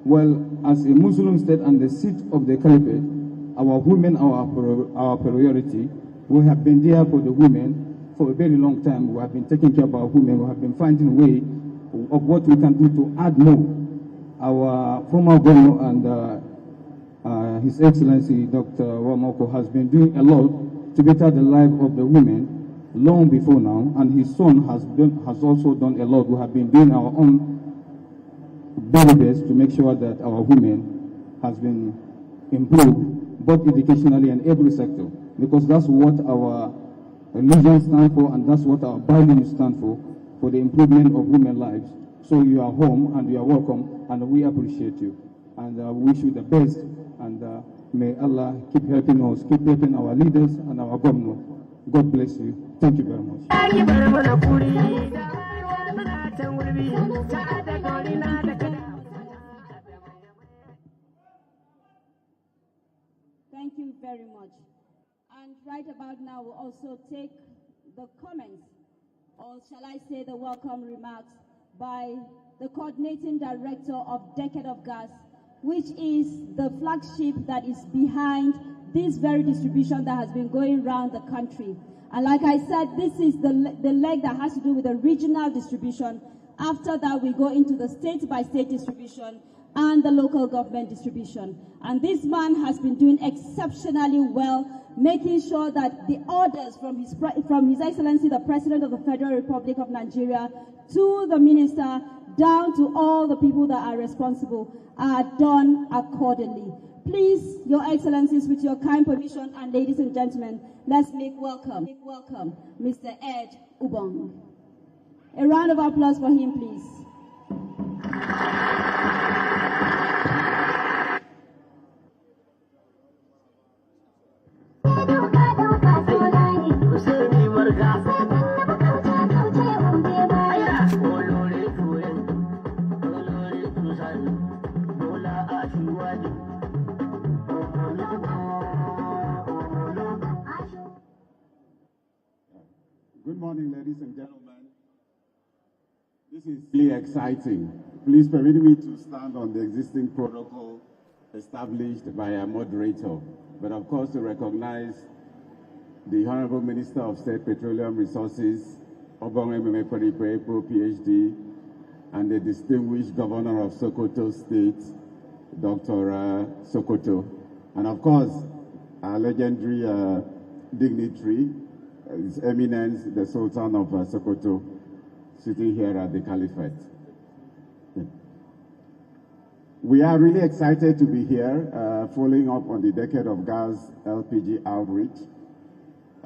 Well, as a Muslim state and the seat of the Caliphate, our women are our priority. We have been there for the women for a very long time. We have been taking care of our women. We have been finding a way of what we can do to add more. Our former governor and His Excellency Dr. Wamoko has been doing a lot to better the life of the women long before now, and his son has also done a lot. We have been doing our own very best to make sure that our women has been improved, both educationally and every sector, because that's what our religion stands for, and that's what our Bible stands for the improvement of women's lives. So you are home, and you are welcome, and we appreciate you, and we wish you the best, and may Allah keep helping us, keep helping our leaders and our governor. God bless you. Thank you very much. Thank you very much. And right about now, we'll also take the comments, or shall I say the welcome remarks, by the coordinating director of Decade of Gas, which is the flagship that is behind this very distribution that has been going around the country. And like I said, this is the leg that has to do with the regional distribution. After that, we go into the state-by-state distribution and the local government distribution. And this man has been doing exceptionally well, making sure that the orders from His Excellency, the President of the Federal Republic of Nigeria, to the minister, down to all the people that are responsible, are done accordingly. Please, Your Excellencies, with your kind permission, and ladies and gentlemen, let's make welcome Mr. Ed Ubong. A round of applause for him, please. Good morning, ladies and gentlemen. This is really exciting. Please permit me to stand on the existing protocol established by our moderator, but of course to recognize the Honorable Minister of State Petroleum Resources, Obong Ememe-Koripo, PhD, and the distinguished Governor of Sokoto State, Dr. Sokoto, and of course our legendary dignitary, His Eminence, the Sultan of Sokoto, sitting here at the Caliphate. We are really excited to be here, following up on the Decade of Gas LPG outreach.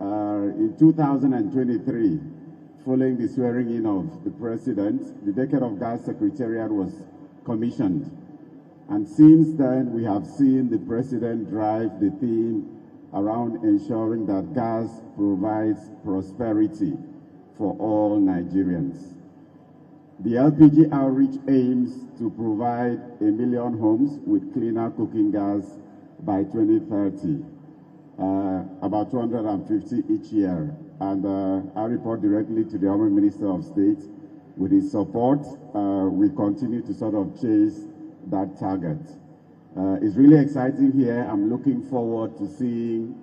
In 2023, following the swearing in of the President, the Decade of Gas Secretariat was commissioned. And since then, we have seen the President drive the theme around ensuring that gas provides prosperity for all Nigerians. The LPG outreach aims to provide 1 million homes with cleaner cooking gas by 2030, about 250 each year. And I report directly to the Honorable Minister of State. With his support, we continue to sort of chase that target. It's really exciting here. I'm looking forward to seeing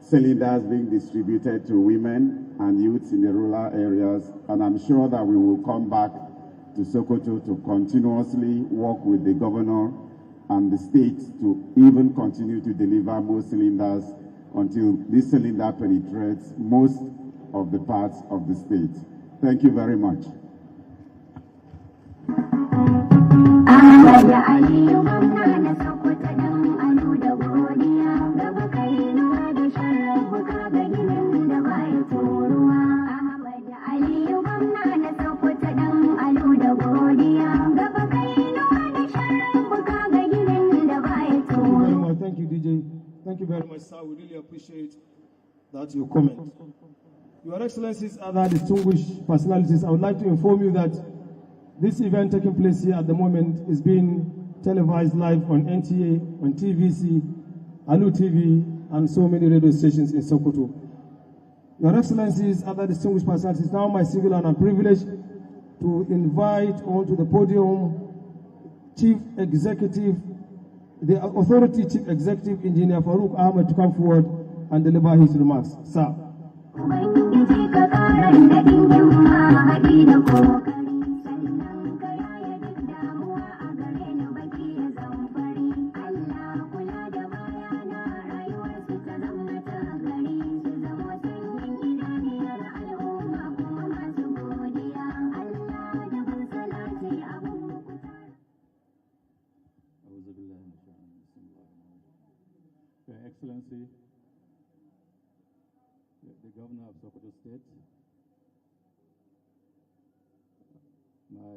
cylinders being distributed to women and youths in the rural areas, and I'm sure that we will come back to Sokoto to continuously work with the governor and the state to even continue to deliver more cylinders until this cylinder penetrates most of the parts of the state. Thank you very much. Thank you, DJ. Thank you very much, sir. We really appreciate that your comment. Your Excellencies, other distinguished personalities, I would like to inform you that this event taking place here at the moment is being televised live on NTA, on TVC, Alu TV, and so many radio stations in Sokoto. Your Excellencies, other distinguished personalities, now my singular and privilege to invite onto the podium the Authority Chief Executive Engineer Farouk Ahmed to come forward and deliver his remarks. Sir. Your Excellency, the Governor of Sokoto State, my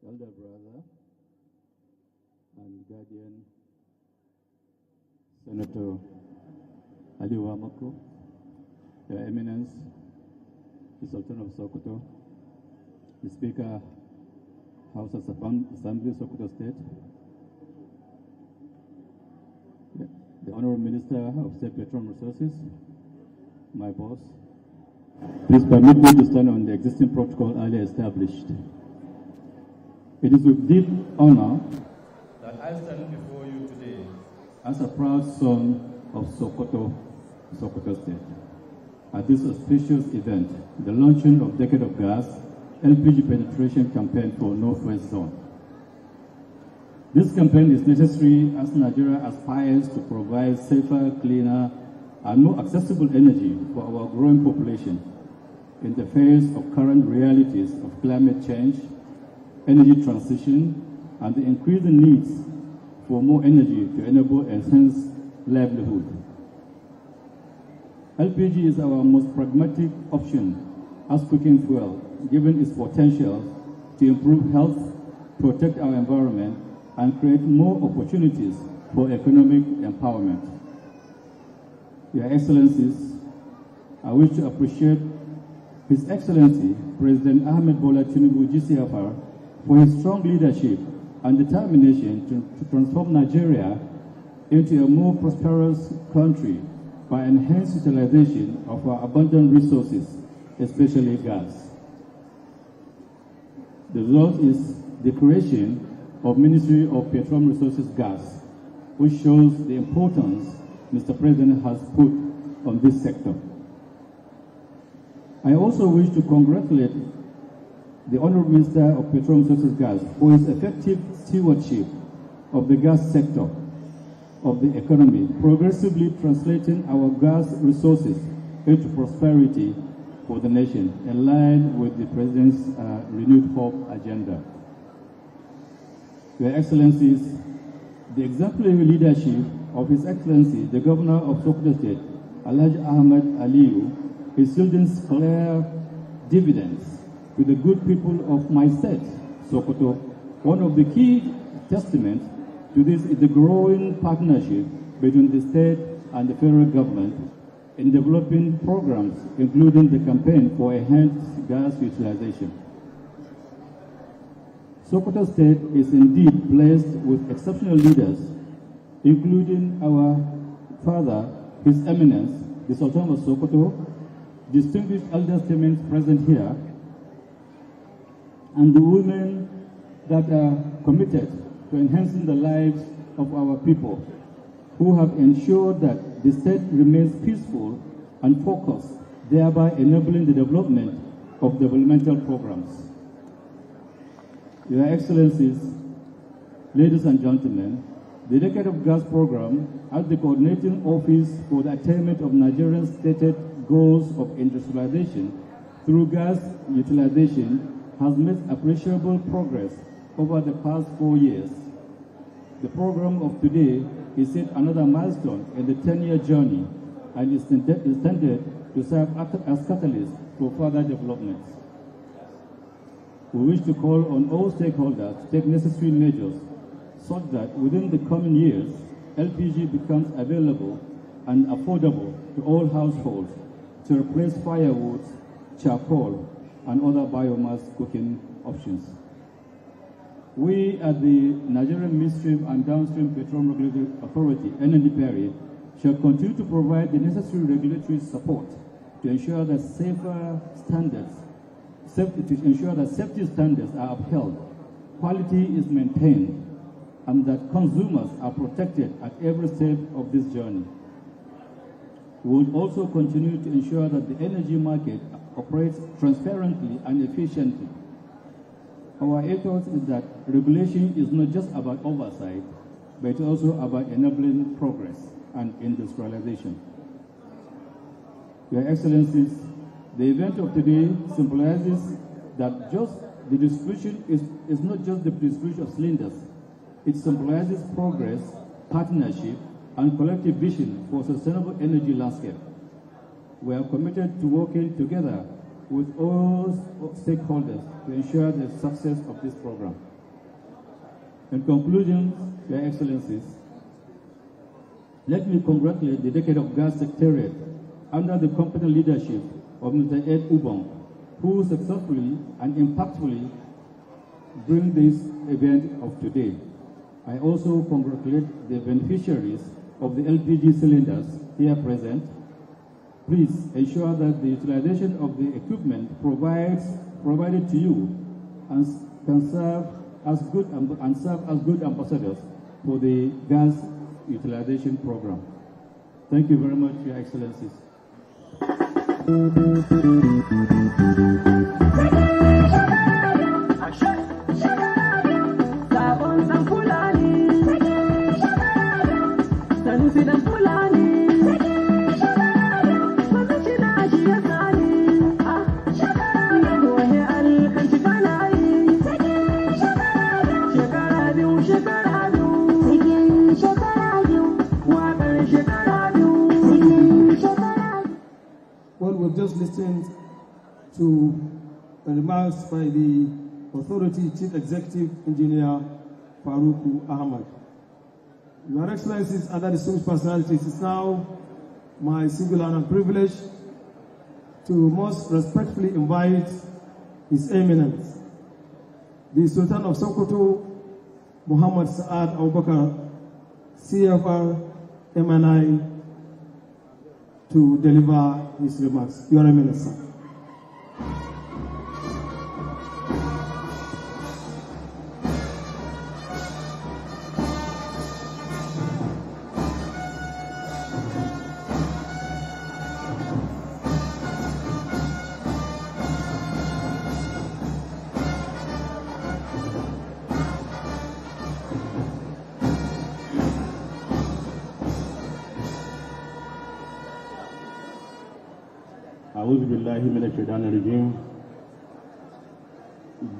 elder brother and guardian, Senator Ali Wamako, Your Eminence, the Sultan of Sokoto, the Speaker, House of Assembly, Sokoto State, the Honorable Minister of State Petroleum Resources, my boss. Please permit me to stand on the existing protocol earlier established. It is with deep honor that I stand before you today as a proud son of Sokoto, Sokoto State. At this auspicious event, the launching of Decade of Gas LPG penetration campaign for Northwest Zone. This campaign is necessary as Nigeria aspires to provide safer, cleaner, and more accessible energy for our growing population in the face of current realities of climate change, energy transition, and the increasing needs for more energy to enable enhanced livelihood. LPG is our most pragmatic option as cooking fuel, given its potential to improve health, protect our environment, and create more opportunities for economic empowerment. Your Excellencies, I wish to appreciate His Excellency President Ahmed Bola Tinubu GCFR for his strong leadership and determination to transform Nigeria into a more prosperous country by enhanced utilization of our abundant resources, especially gas. The result is the creation of Ministry of Petroleum Resources Gas, which shows the importance Mr. President has put on this sector. I also wish to congratulate the Honorable Minister of Petroleum Resources Gas for his effective stewardship of the gas sector of the economy, progressively translating our gas resources into prosperity for the nation, in line with the President's renewed hope agenda. Your Excellencies, the exemplary leadership of His Excellency, the Governor of Sokoto State, Alhaji Ahmed Aliyu, is yielding clear dividends to the good people of my state, Sokoto. One of the key testaments to this is the growing partnership between the state and the federal government in developing programs, including the campaign for enhanced gas utilization. Sokoto State is indeed blessed with exceptional leaders, including our father, His Eminence, the Sultan of Sokoto, distinguished elder statesmen present here, and the women that are committed to enhancing the lives of our people, who have ensured that the state remains peaceful and focused, thereby enabling the development of developmental programs. Your Excellencies, ladies and gentlemen, the Decade of Gas program, as the coordinating office for the attainment of Nigeria's stated goals of industrialization through gas utilization, has made appreciable progress over the past 4 years. The program of today is yet another milestone in the 10-year journey and is intended to serve as catalyst for further developments. We wish to call on all stakeholders to take necessary measures such that within the coming years, LPG becomes available and affordable to all households to replace firewood, charcoal, and other biomass cooking options. We at the Nigerian Midstream and Downstream Petroleum Regulatory Authority, NNDPRA, shall continue to provide the necessary regulatory support to ensure that safer standards to ensure that safety standards are upheld, quality is maintained, and that consumers are protected at every step of this journey. We will also continue to ensure that the energy market operates transparently and efficiently. Our ethos is that regulation is not just about oversight, but it's also about enabling progress and industrialization. Your Excellencies, the event of today symbolizes that just the distribution is not just the distribution of cylinders. It symbolizes progress, partnership, and collective vision for sustainable energy landscape. We are committed to working together with all stakeholders to ensure the success of this program. In conclusion, Your Excellencies, let me congratulate the Decade of Gas Secretariat under the competent leadership of Mr. Ed Ubong, who successfully and impactfully bring this event of today. I also congratulate the beneficiaries of the LPG cylinders here present. Please ensure that the utilization of the equipment provided to you and can serve as good ambassadors for the gas utilization program. Thank you very much, Your Excellencies. Well, we've just listened to remarks by the Authority Chief Executive Engineer Faruku Ahmad. Your Excellencies, other distinguished personalities, it's now my singular honor and privilege to most respectfully invite His Eminence, the Sultan of Sokoto, Muhammad Saad Abubakar, CFR, MNI, to deliver his remarks. Your Eminence, sir. أعوذ بالله من الشيطان الرجيم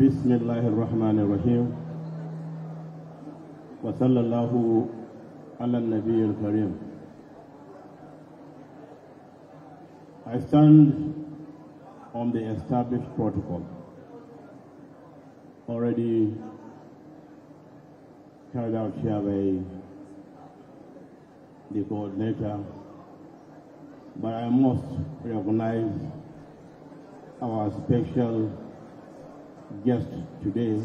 بسم الله الرحمن الرحيم وصلى الله على النبي الكريم. I stand on the established protocol already carried out here by the coordinator, but I must recognize our special guest today,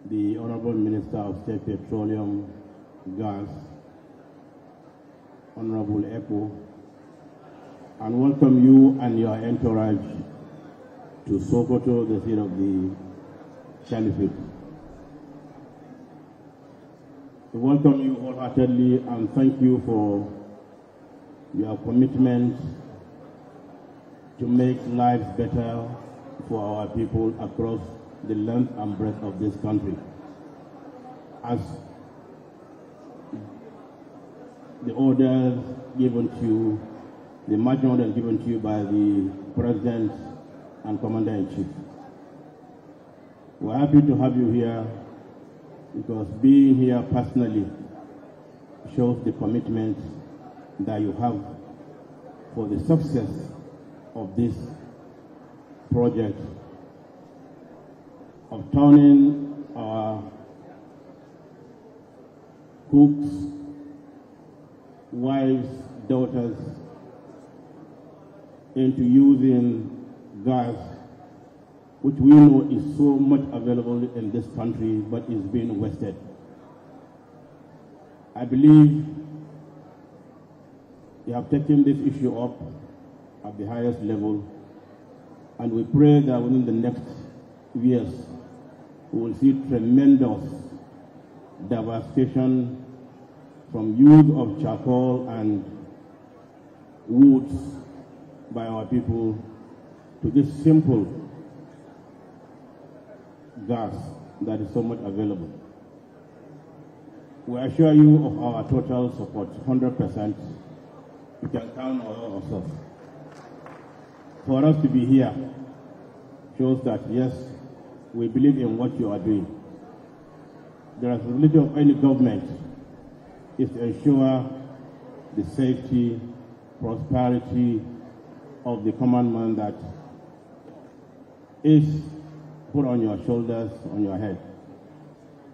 the Honorable Minister of State Petroleum, Gas, Honorable Echo, and welcome you and your entourage to Sokoto, the seat of the Caliphate. We welcome you wholeheartedly and thank you for your commitment to make lives better for our people across the length and breadth of this country. As the orders given to you, the marching orders given to you by the President and Commander-in-Chief. We're happy to have you here because being here personally shows the commitment that you have for the success of this project of turning our cooks, wives, daughters into using gas, which we know is so much available in this country but is being wasted. I believe you have taken this issue up at the highest level, And we pray that within the next years, we will see tremendous diversification from use of charcoal and woods by our people to this simple gas that is so much available. We assure you of our total support, 100%. You can count on ourselves. For us to be here shows that, yes, we believe in what you are doing. The responsibility of any government is to ensure the safety, prosperity of the common man that is put on your shoulders, on your head.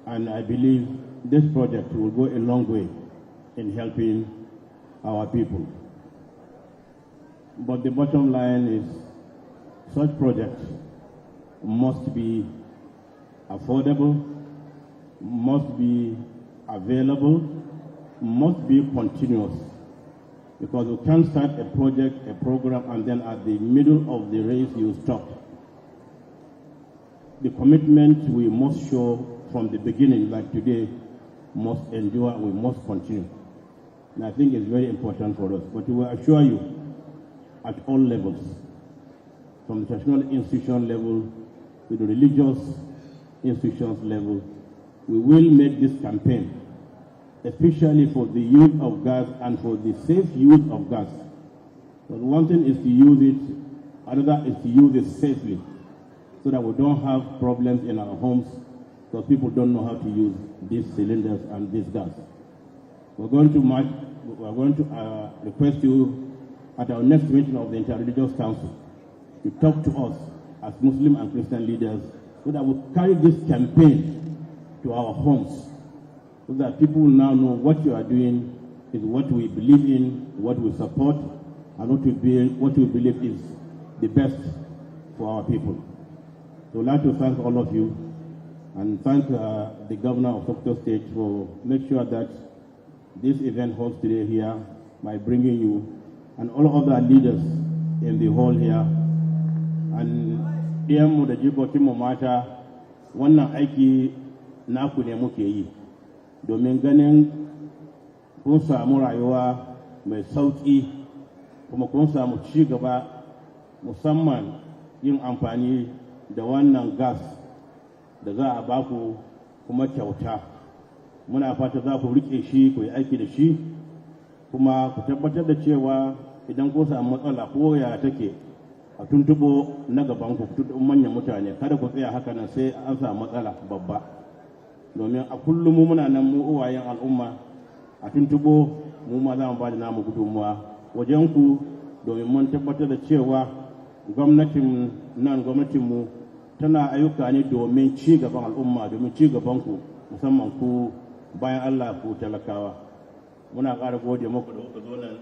And I believe this project will go a long way in helping our people. But the bottom line is such projects must be affordable, must be available, must be continuous. Because you can't start a project, a program, and then at the middle of the race you stop. The commitment we must show from the beginning, like today, must endure, we must continue. And I think it's very important for us. But we will assure you, at all levels, from the traditional institution level to the religious institutions level, we will make this campaign, especially for the use of gas and for the safe use of gas. But one thing is to use it, another is to use it safely, so that we don't have problems in our homes because people don't know how to use these cylinders and this gas. We're going to request you at our next meeting of the Interreligious Council to talk to us as Muslim and Christian leaders so that we carry this campaign to our homes so that people will now know what you are doing is what we believe in, what we support, and what we believe is the best for our people. So I'd like to thank all of you and thank the governor of Sokoto State for making sure that this event holds today here by bringing you and all other leaders in the hall here. And mu da jikokin mu mata wannan aiki naku ne muke yi domin ganin kun samu rayuwa mai sauki kuma kun samu ci gaba musamman yin amfani da wannan gas da za a baku kuma kyauta. Muna fata za ku rike shi ku yi aiki da shi kuma ku tabbatar da cewa idan kun samu matsala ko ya take a tuntubo na gaban ku tuntubo manyan mutane kada ku tsaya haka nan sai an samu matsala babba domin a kullum mu muna nan mu uwayen al'umma a tuntubo mu ma za mu ba da namu gudunmuwa wajen ku domin mun tabbatar da cewa gwamnatin mu tana ayyuka ne domin ci gaban al'umma domin ci gaban ku musamman ku bayan Allah ku talakawa. Muna ƙara gode muku da kuka zo nan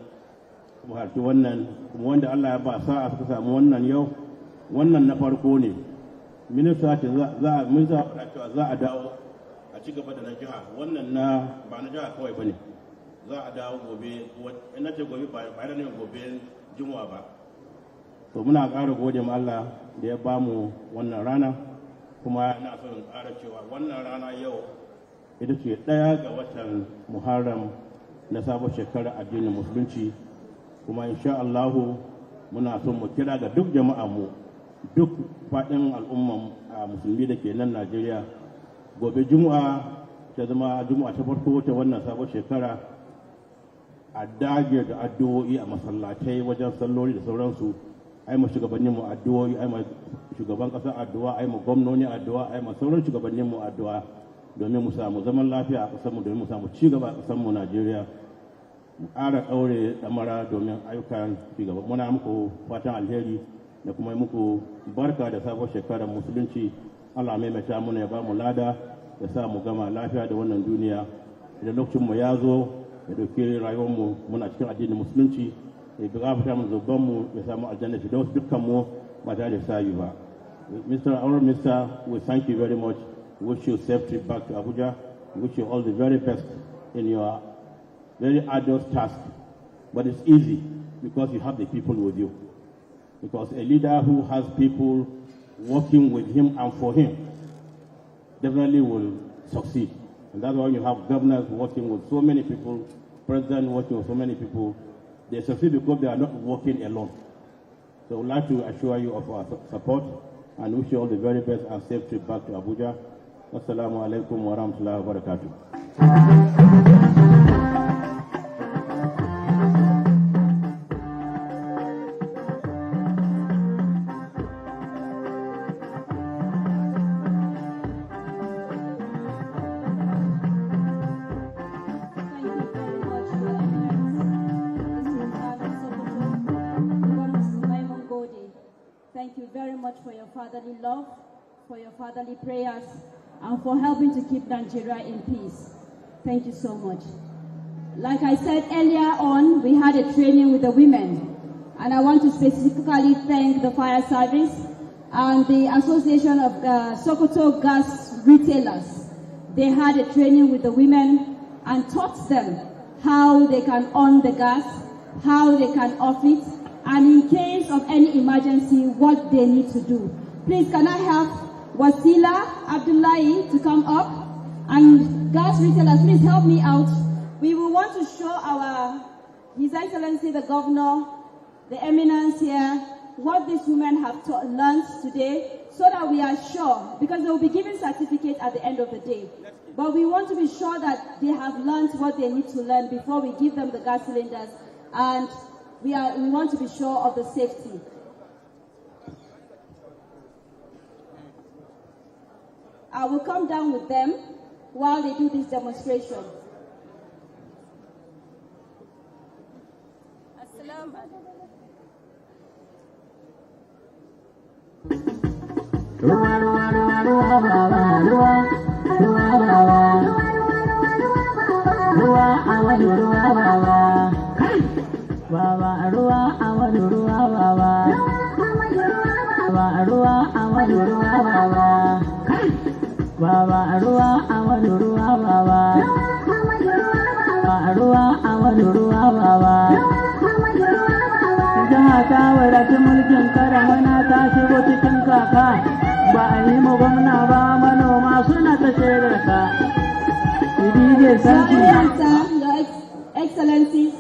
ku halarci wannan kuma wanda Allah ya ba sa'a suka samu wannan yau wannan na farko ne. Minista ce za a dawo a ci gaba da na jiha wannan na ba na jiha kawai bane za a dawo gobe ina ce gobe ba da ne gobe Juma'a ba. To muna ƙara gode ma Allah da ya ba mu wannan rana kuma ina son in ƙara cewa wannan rana yau ita ce 1 ga watan Muharram na sabon shekarar addinin musulunci kuma insha Allahu muna son mu kira ga duk jama'a mu duk faɗin al'umman musulmi da ke nan Najeriya gobe Juma'a ta zama Juma'a ta farko ta wannan sabon shekara a dage da addu'o'i a masallatai wajen salloli da sauransu ai ma shugabannin mu addu'o'i ai ma shugaban ƙasa addu'a ai ma gwamnoni addu'a ai ma sauran shugabannin mu addu'a domin mu samu zaman lafiya a ƙasar mu domin mu samu ci gaba a ƙasar mu Najeriya mu ƙara ɗaure ɗamara domin ayyukan ci gaba. Muna muku fatan alheri da kuma muku barka da sabon shekarar musulunci. Allah maimaita muna ya ba mu lada ya sa mu gama lafiya da wannan duniya idan lokacin mu ya zo ya dauki rayuwar mu muna cikin addinin musulunci ya gafarta mu zuban mu ya samu aljanna da wasu dukkan mu ba tare da sayi ba. Our Minister, we thank you very much. Wish you safe trip back to Abuja. Wish you all the very best in your very arduous task. But it's easy because you have the people with you. Because a leader who has people working with him and for him definitely will succeed. And that's why you have governors working with so many people, president working with so many people. They succeed because they are not working alone. So I would like to assure you of our support and wish you all the very best and safe trip back to Abuja. Assalamu alaikum wa rahmatullahi wa barakatuh. Thank you very much for your fatherly love, for your fatherly prayers, and for helping to keep Nigeria in peace. Thank you so much. Like I said earlier on, we had a training with the women, and I want to specifically thank the fire service and the Association of Sokoto Gas Retailers. They had a training with the women and taught them how they can on the gas, how they can off it, and in case of any emergency, what they need to do. Please, can I have Wasila Abdullahi to come up? And gas retailers, please help me out. We will want to show His Excellency the Governor, the eminence here, what these women have learned today, so that we are sure, because they will be given certificates at the end of the day. But we want to be sure that they have learned what they need to learn before we give them the gas cylinders, and we want to be sure of the safety. I will come down with them while they do this demonstration. Assalamu Your Excellencies,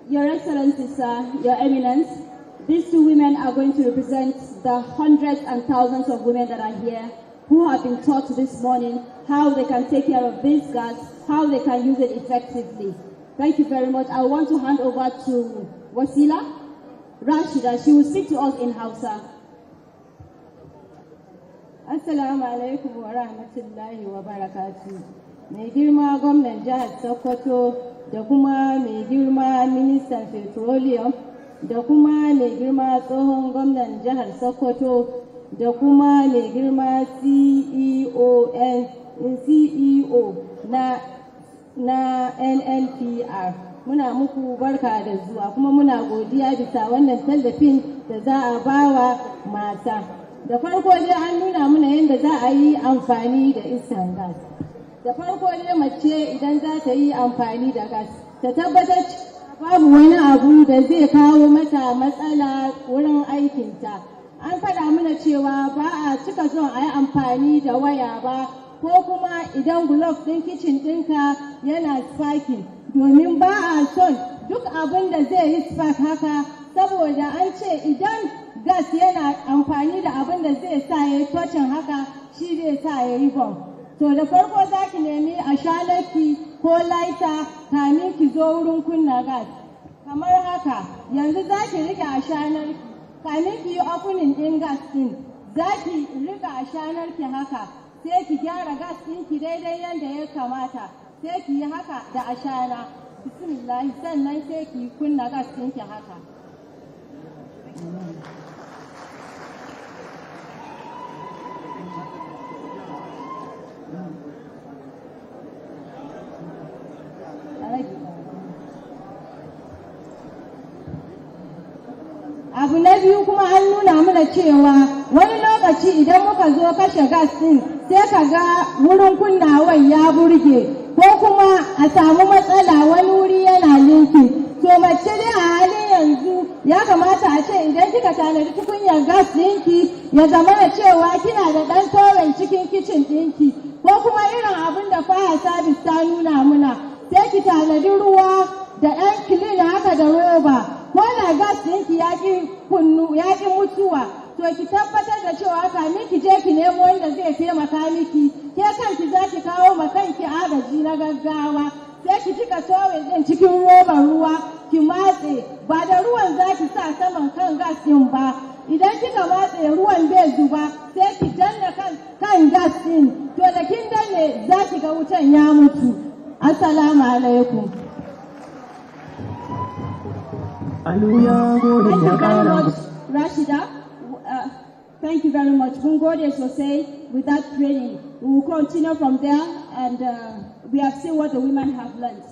Your Excellencies, Your Eminence, these two women are going to represent the hundreds and thousands of women that are here who have been taught this morning how they can take care of this gas, how they can use it effectively. Thank you very much. I want to hand over to Wasila Rashida. She will speak to us in Hausa. Assalamu alaikum wa rahmatullahi wa barakatuh. Mai girma gwamnan jihar Sokoto da kuma mai girma ministan petroleum da kuma mai girma tsohon gwamnan jihar Sokoto da kuma mai girma CEO na NNPR. Muna muku barka da zuwa kuma muna godiya bisa wannan tallafin da za a bawa mata. Da farko dai an nuna mana yadda za a yi amfani da iskan gas. Da farko dai mace idan za ta yi amfani da gas, ta tabbatar babu wani abu da zai kawo mata matsala wurin aikinta. An faɗa mana cewa ba a cika son a yi amfani da waya ba, ko kuma idan glove ɗin kicin ɗinka yana sparking, domin ba a son duk abin da zai yi spark haka, saboda an ce idan gas yana amfani da abin da zai sa ya yi tocin haka, shi zai sa ya yi bomb. To da farko za ki nemi ashanarki ko laita kamin ki zo wurin kunna gas. Kamar haka, yanzu za ki rike ashanarki, kamin ki yi opening ɗin gas ɗin, za ki rika ashanarki haka, sai ki gyara gas ɗinki daidai yadda ya kamata, sai ki yi haka da ashana. Bismillah, sannan sai ki kunna gas ɗinki haka. Abu na biyu kuma an nuna mana cewa wani lokaci idan muka zo kashe gas din sai ka ga wurin kunnawan ya burge ko kuma a samu matsala wani wuri yana linki. To mace dai a halin yanzu ya kamata a ce idan kika tanadi tukunyar gas ɗinki ya zama da cewa kina da ɗan toren cikin kicin ɗinki ko kuma irin abin da fire service ta nuna muna sai ki tanadi ruwa da ɗan kilin haka da roba ko da gas ɗinki ya ƙi mutuwa to ki tabbatar da cewa kamin ki je ki nemo wanda zai taimaka miki ke kanki za ki kawo ma kanki agaji na gaggawa sai ki cika towel ɗin cikin roban ruwa ki matse ba da ruwan za ki sa saman kan gas ɗin ba idan kika matse ruwan bai zuba sai ki danna kan gas ɗin to da kin danne za ki ga wutan ya mutu. Assalamu alaikum. Thank you very much, Rashida. Thank you very much. Bungode Sosei, with that training. We will continue from there, and we have seen what the women have learned.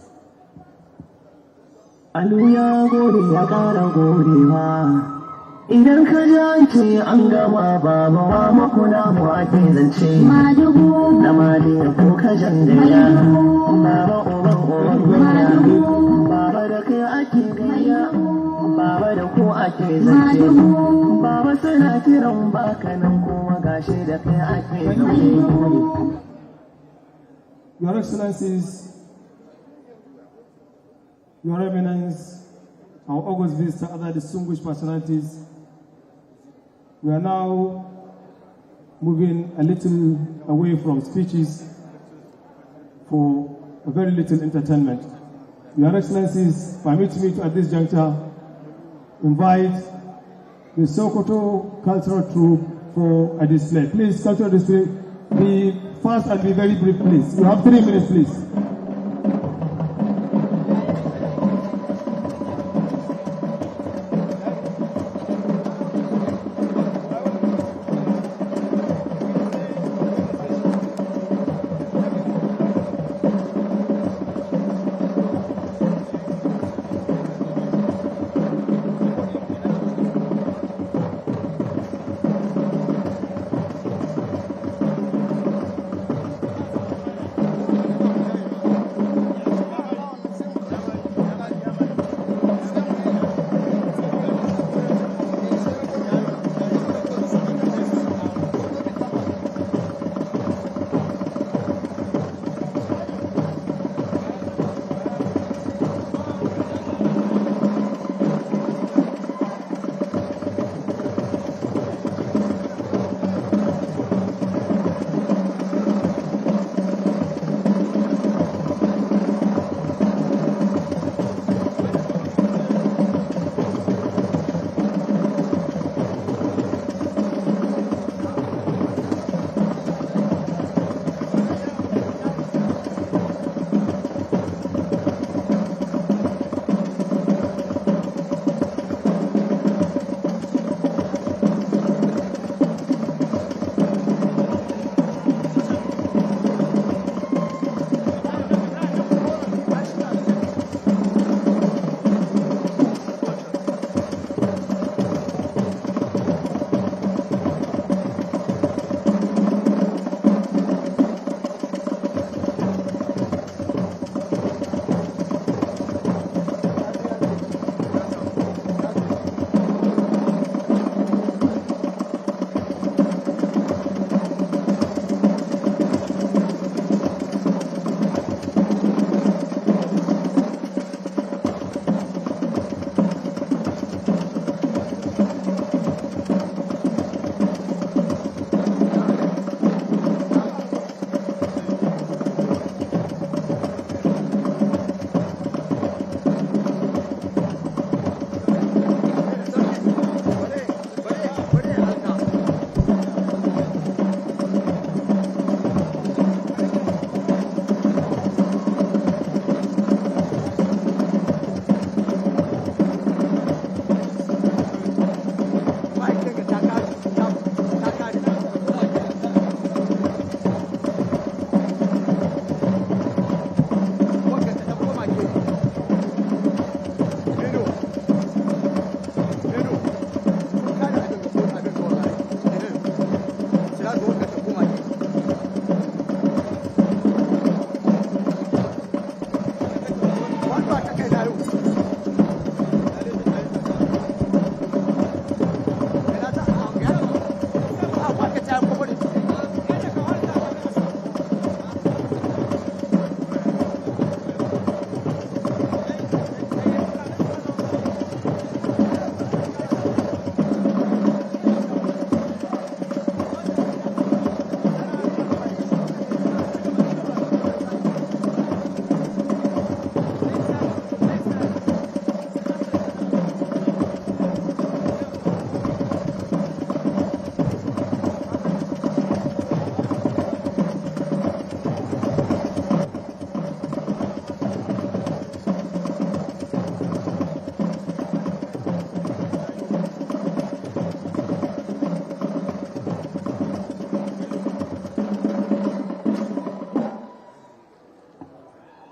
Idan ka ji an ce an gama baba wa makuna mu ake zance na mali ko ka jandaya baba uban gwanya baba da kai ake gaya baba da ko ake zance baba suna kiran baka nan kuma gashi da kai ake zance. Your Excellencies, Your Eminence, our August visitor, other distinguished personalities, we are now moving a little away from speeches for a very little entertainment. Your Excellencies, permit me to, at this juncture, invite the Sokoto cultural troupe for a display. Please, cultural display, be fast and be very brief, please. You have 3 minutes, please.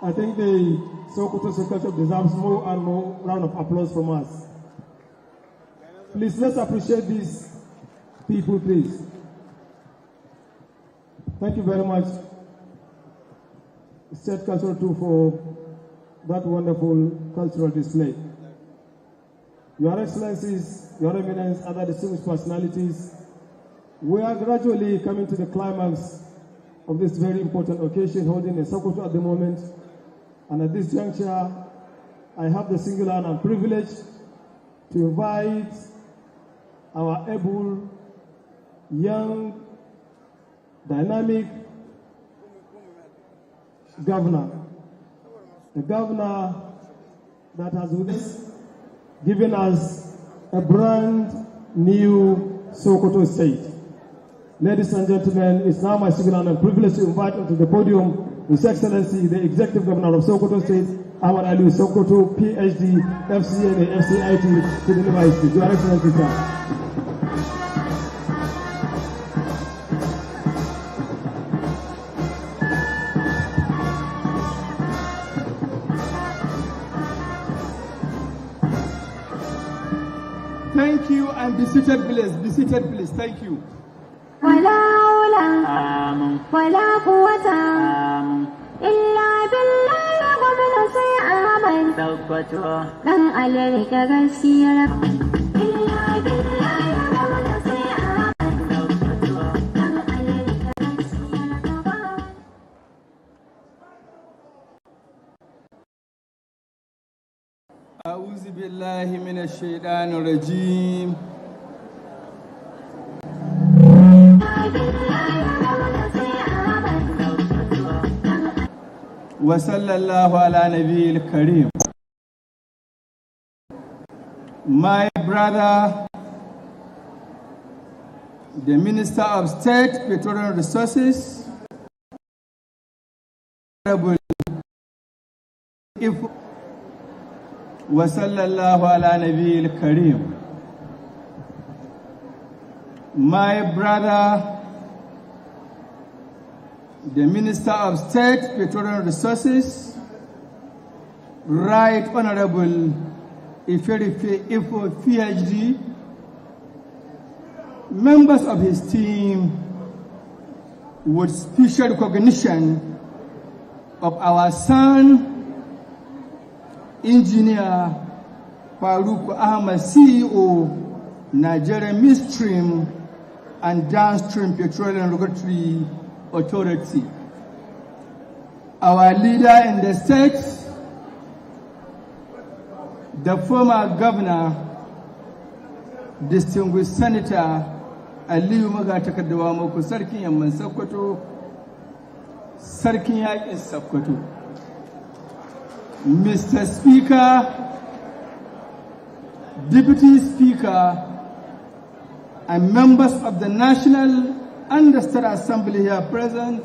I think the Sokoto Secretary deserves more and more round of applause from us. Please, let's appreciate these people, please. Thank you very much, State Cultural 2, for that wonderful cultural display. Your Excellencies, Your Eminence, other distinguished personalities, we are gradually coming to the climax of this very important occasion holding in Sokoto at the moment. And at this juncture, I have the singular honor and privilege to invite our able, young, dynamic governor, the governor that has given us a brand new Sokoto state. Ladies and gentlemen, it's now my singular honor and privilege to invite onto the podium His Excellency, the Executive Governor of Sokoto State, Ahmad Ali Sokoto, PhD, FCNA, FCIT, to deliver his speech. Your Excellency, sir. Thank you, and be seated, please. Be seated, please. Thank you. ولا حول ولا قوة إلا بالله ومن سيئة سوكتو دم عليك غسيرة إلا بالله ومن سيئة سوكتو دم عليك غسيرة. أعوذ بالله من الشيطان الرجيم. وصلى الله على نبي الكريم. My brother, the Minister of State, Petroleum Resources, وصلى الله على نبي الكريم. My brother, the Minister of State, Petroleum Resources, Right Honorable Ifo PhD, members of his team, with special recognition of our son, Engineer Farouk Ahmed, CEO, Nigerian Midstream and Downstream Petroleum Regulatory Authority. Our leader in the state, the former governor, distinguished Senator Aliyu Magatakadawa Moko Sarkin Yamman Sokoto, Sarkin Yakin Sokoto. Mr. Speaker, Deputy Speaker, and members of the National and the State Assembly here present,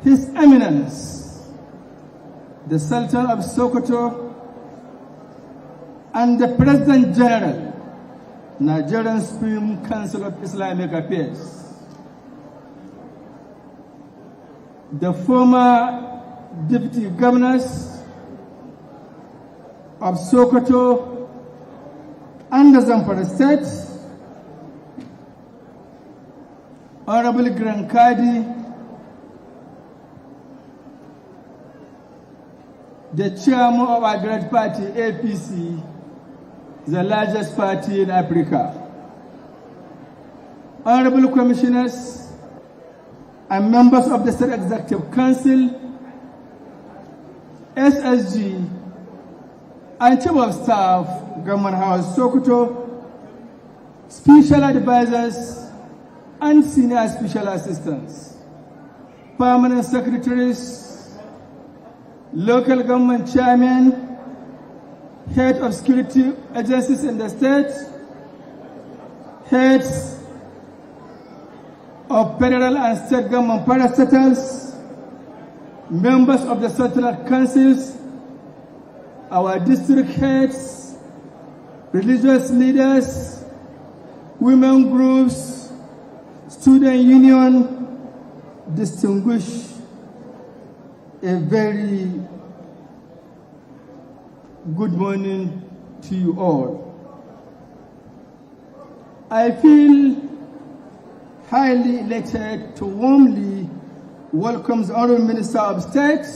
His Eminence, the Sultan of Sokoto, and the President General, Nigerian Supreme Council of Islamic Affairs, the former Deputy Governors of Sokoto and the Zamfara State, Honorable Grand Kadi, the chairman of our great party, APC, the largest party in Africa, Honorable Commissioners and members of the State Executive Council, SSG, and Chief of Staff, Government House Sokoto, Special Advisors, and Senior Special Assistants, Permanent Secretaries, Local Government Chairmen, Head of Security Agencies in the State, Heads of Federal and State Government parastatals, members of the Central Councils, our district heads, religious leaders, women groups, student union, distinguished a very good morning to you all. I feel highly elated to warmly welcome the Honorable Minister of State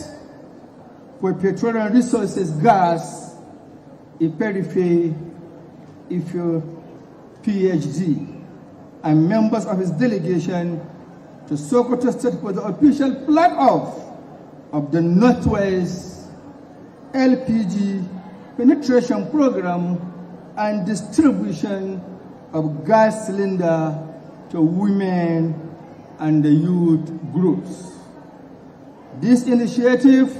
for Petroleum Resources, Gas, Iperife, Ifyo, PhD, and members of his delegation to Sokoto State for the official flag-off of the Northwest LPG penetration program and distribution of gas cylinder to women and the youth groups. This initiative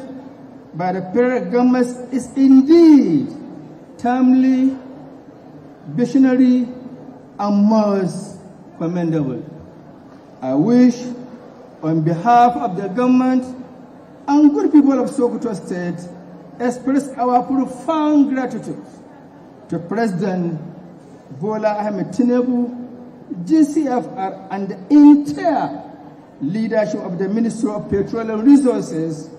by the federal government is indeed timely, visionary, and most commendable. I wish, on behalf of the government and good people of Sokoto State, express our profound gratitude to President Bola Ahmed Tinubu, GCFR, and the entire leadership of the Ministry of Petroleum Resources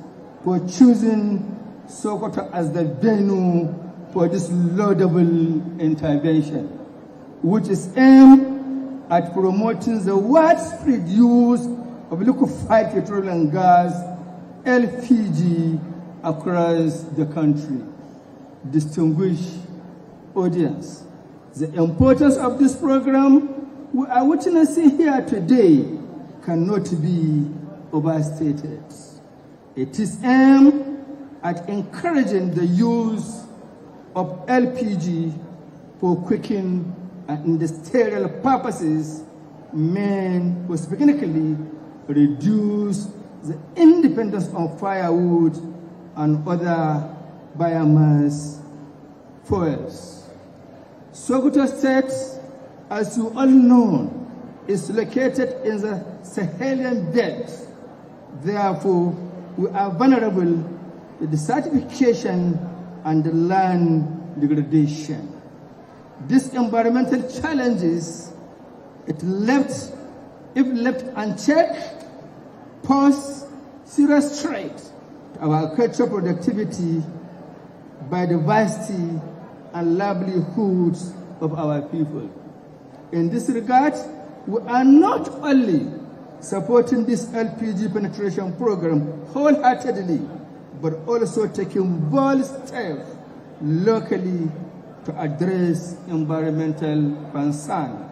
for choosing Sokoto as the venue for this laudable intervention, which is aimed at promoting the widespread use of liquefied petroleum gas, LPG, across the country. Distinguished audience, the importance of this program we are witnessing here today cannot be overstated. It is aimed at encouraging the use of LPG for cooking and industrial purposes, meant to significantly reduce the dependence on firewood and other biomass fuels. Sokoto State, as you all know, is located in the Sahelian belt. Therefore, we are vulnerable to desertification and the land degradation. These environmental challenges, if left unchecked, pose serious threat to our cultural productivity, biodiversity, and livelihoods of our people. In this regard, we are not only supporting this LPG penetration program wholeheartedly, but also taking bold steps locally to address environmental concern.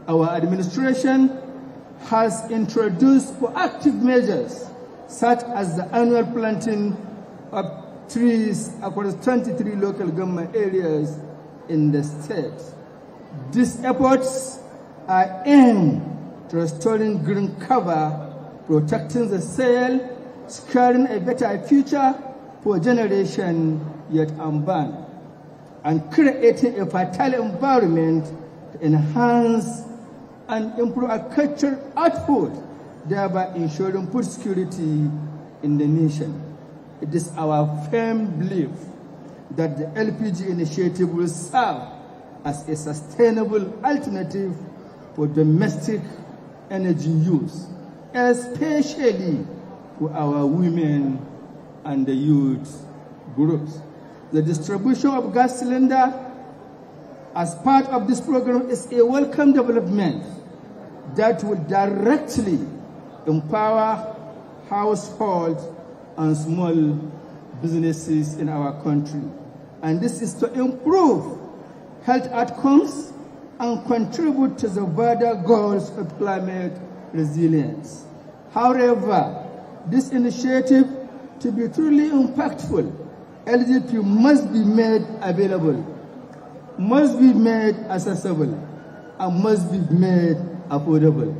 Our administration has introduced proactive measures such as the annual planting of trees across 23 local government areas in the state. These efforts are aimed at restoring green cover, protecting the soil, securing a better future for generation yet unborn, and creating a fertile environment to enhance and improve agricultural output, thereby ensuring food security in the nation. It is our firm belief that the LPG initiative will serve as a sustainable alternative for domestic energy use, especially for our women and the youth groups. The distribution of gas cylinder as part of this program is a welcome development that will directly empower households and small businesses in our country. And this is to improve health outcomes and contribute to the broader goals of climate resilience. However, this initiative, to be truly impactful, LPG must be made available, must be made accessible, and must be made affordable.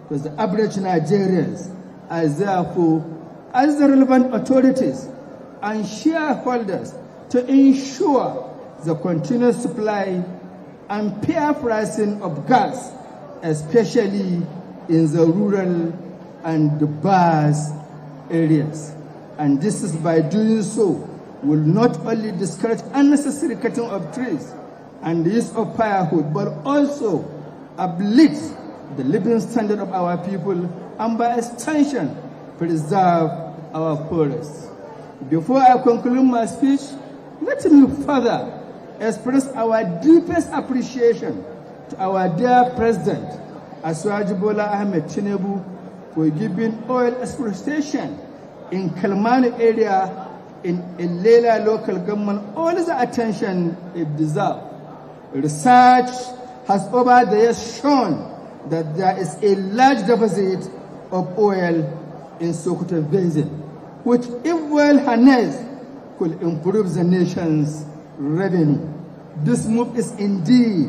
Because the average Nigerians are therefore, as the relevant authorities and shareholders, to ensure the continuous supply and fair pricing of gas, especially in the rural and the vast areas. And this is by doing so, will not only discourage unnecessary cutting of trees and the use of firewood, but also uplift the living standard of our people and by extension preserve our poorest. Before I conclude my speech, let me further express our deepest appreciation to our dear President, Asuwaji Bola Ahmed Tinubu, for giving oil exploitation in Kalmani area in Ilela local government all the attention it deserves. Research has over the years shown that there is a large deposit of oil in Sokoto Basin, which if well harnessed could improve the nation's revenue. This move is indeed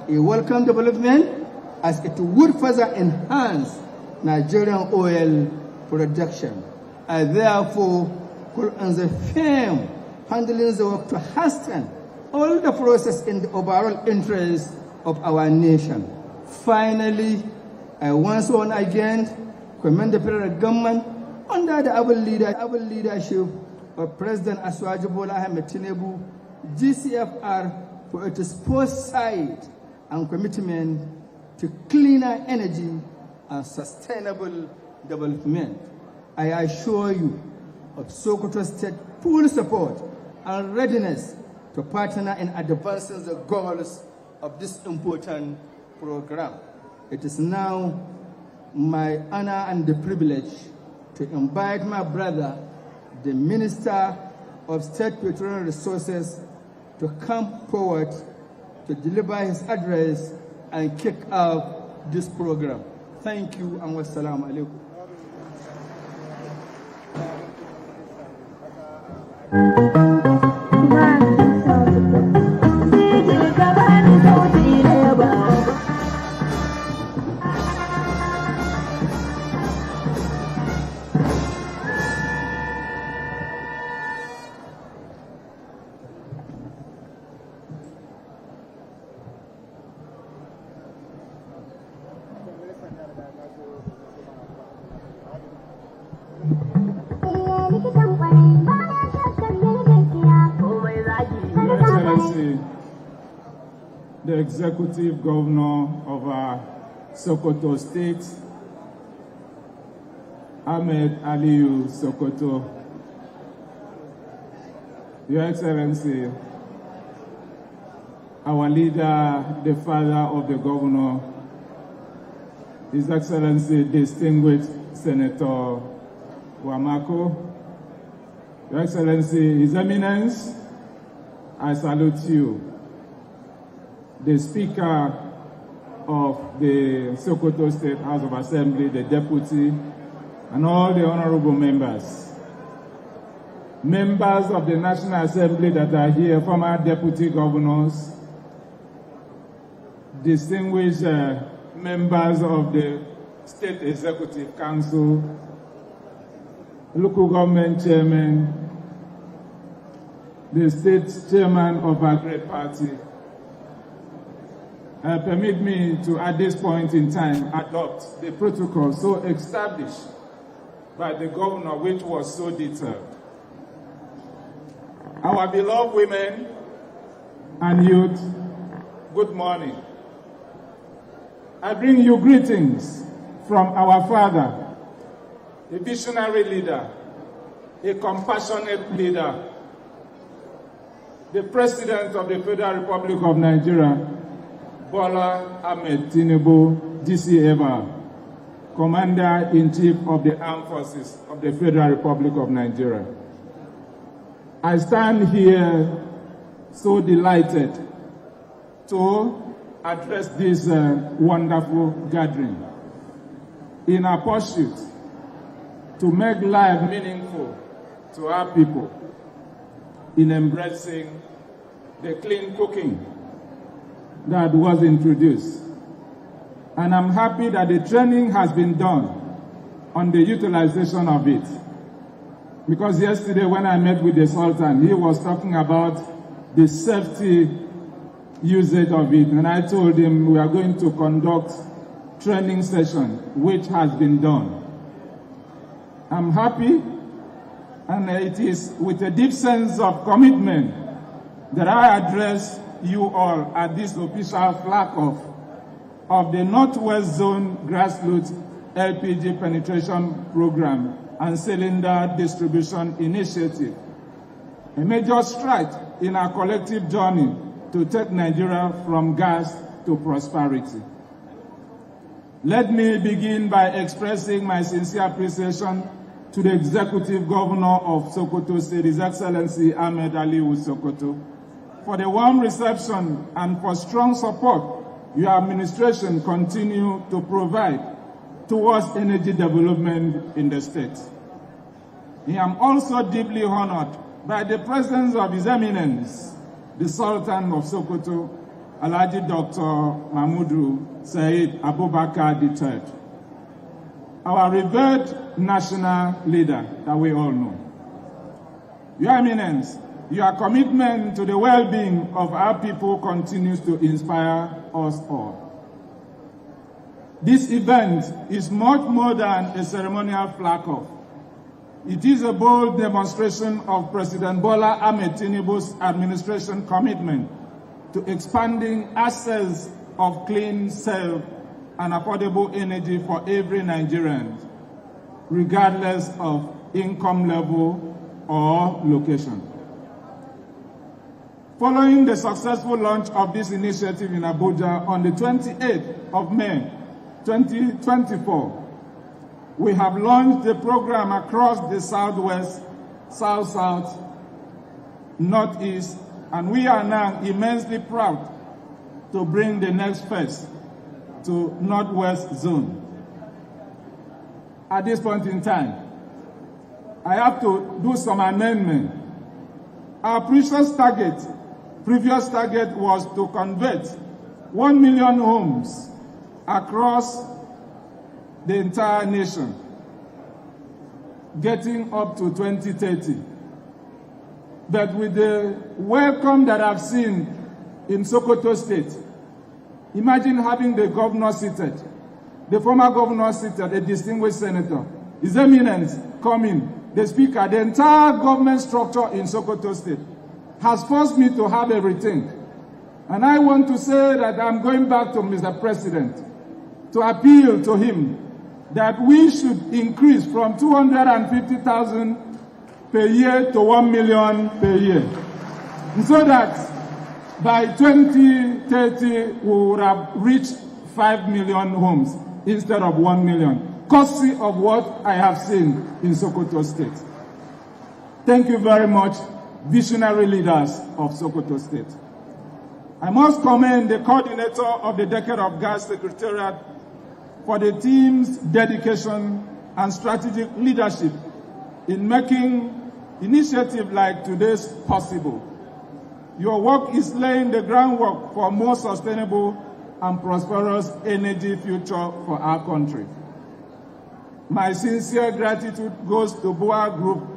a welcome development as it would further enhance Nigerian oil production. I therefore call on the firm handling the work to hasten all the process in the overall interest of our nation. Finally, I once again commend the federal government under the able leadership of President Asuwaji Bola Ahmed Tinubu, GCFR, for its foresight and commitment to cleaner energy and sustainable development. I assure you of Sokoto State full support and readiness to partner in advancing the goals of this important program. It is now my honor and the privilege to invite my brother, the Minister of State Petroleum Resources, to come forward to deliver his address and kick off this program. Thank you and wassalamu alaikum. The Executive Governor of Sokoto State, Ahmed Aliyu Sokoto, Your Excellency, our leader, the father of the governor, His Excellency, distinguished Senator Wamako, Your Excellency, His Eminence, I salute you. The Speaker of the Sokoto State House of Assembly, the Deputy, and all the honorable members. Members of the National Assembly that are here, former Deputy Governors, distinguished members of the State Executive Council, local government chairman, the state chairman of our great party. Permit me to, at this point in time, adopt the protocol so established by the governor, which was so detailed. Our beloved women and youth, good morning. I bring you greetings from our father, a visionary leader, a compassionate leader, the President of the Federal Republic of Nigeria, Bola Ahmed Tinubu, GCFR, Commander-in-Chief of the Armed Forces of the Federal Republic of Nigeria. I stand here so delighted to address this wonderful gathering in our pursuit to make life meaningful to our people in embracing the clean cooking that was introduced. And I'm happy that the training has been done on the utilization of it. Because yesterday when I met with the Sultan, he was talking about the safety usage of it. And I told him we are going to conduct training session, which has been done. I'm happy, and it is with a deep sense of commitment that I address you all at this official flag off of the Northwest Zone Grassroots LPG penetration program and cylinder distribution initiative, a major stride in our collective journey to take Nigeria from gas to prosperity. Let me begin by expressing my sincere appreciation to the Executive Governor of Sokoto State, His Excellency Ahmed Aliyu Sokoto, for the warm reception and for strong support your administration continue to provide towards energy development in the state. I am also deeply honored by the presence of His Eminence, the Sultan of Sokoto, Alhaji Dr. Mahmudu Said Abubakar III, our revered national leader that we all know. Your Eminence, your commitment to the well-being of our people continues to inspire us all. This event is much more than a ceremonial flag-off. It is a bold demonstration of President Bola Ahmed Tinubu's administration commitment to expanding access of clean, safe, and affordable energy for every Nigerian, regardless of income level or location. Following the successful launch of this initiative in Abuja on the 28th of May 2024, we have launched the program across the Southwest, South-South, Northeast, and we are now immensely proud to bring the next phase to Northwest Zone. At this point in time, I have to do some amendment. Our previous target was to convert 1 million homes across the entire nation, getting up to 2030. But with the welcome that I've seen in Sokoto State, imagine having the governor seated, the former governor seated, a distinguished senator, His Eminence coming, the speaker, the entire government structure in Sokoto State has forced me to have a rethink. And I want to say that I'm going back to Mr. President to appeal to him that we should increase from 250,000 per year to 1 million per year. And so that by 2030, we would have reached 5 million homes instead of 1 million, courtesy of what I have seen in Sokoto State. Thank you very much, visionary leaders of Sokoto State. I must commend the coordinator of the Decade of Gas Secretariat for the team's dedication and strategic leadership in making initiatives like today's possible. Your work is laying the groundwork for a more sustainable and prosperous energy future for our country. My sincere gratitude goes to BUA Group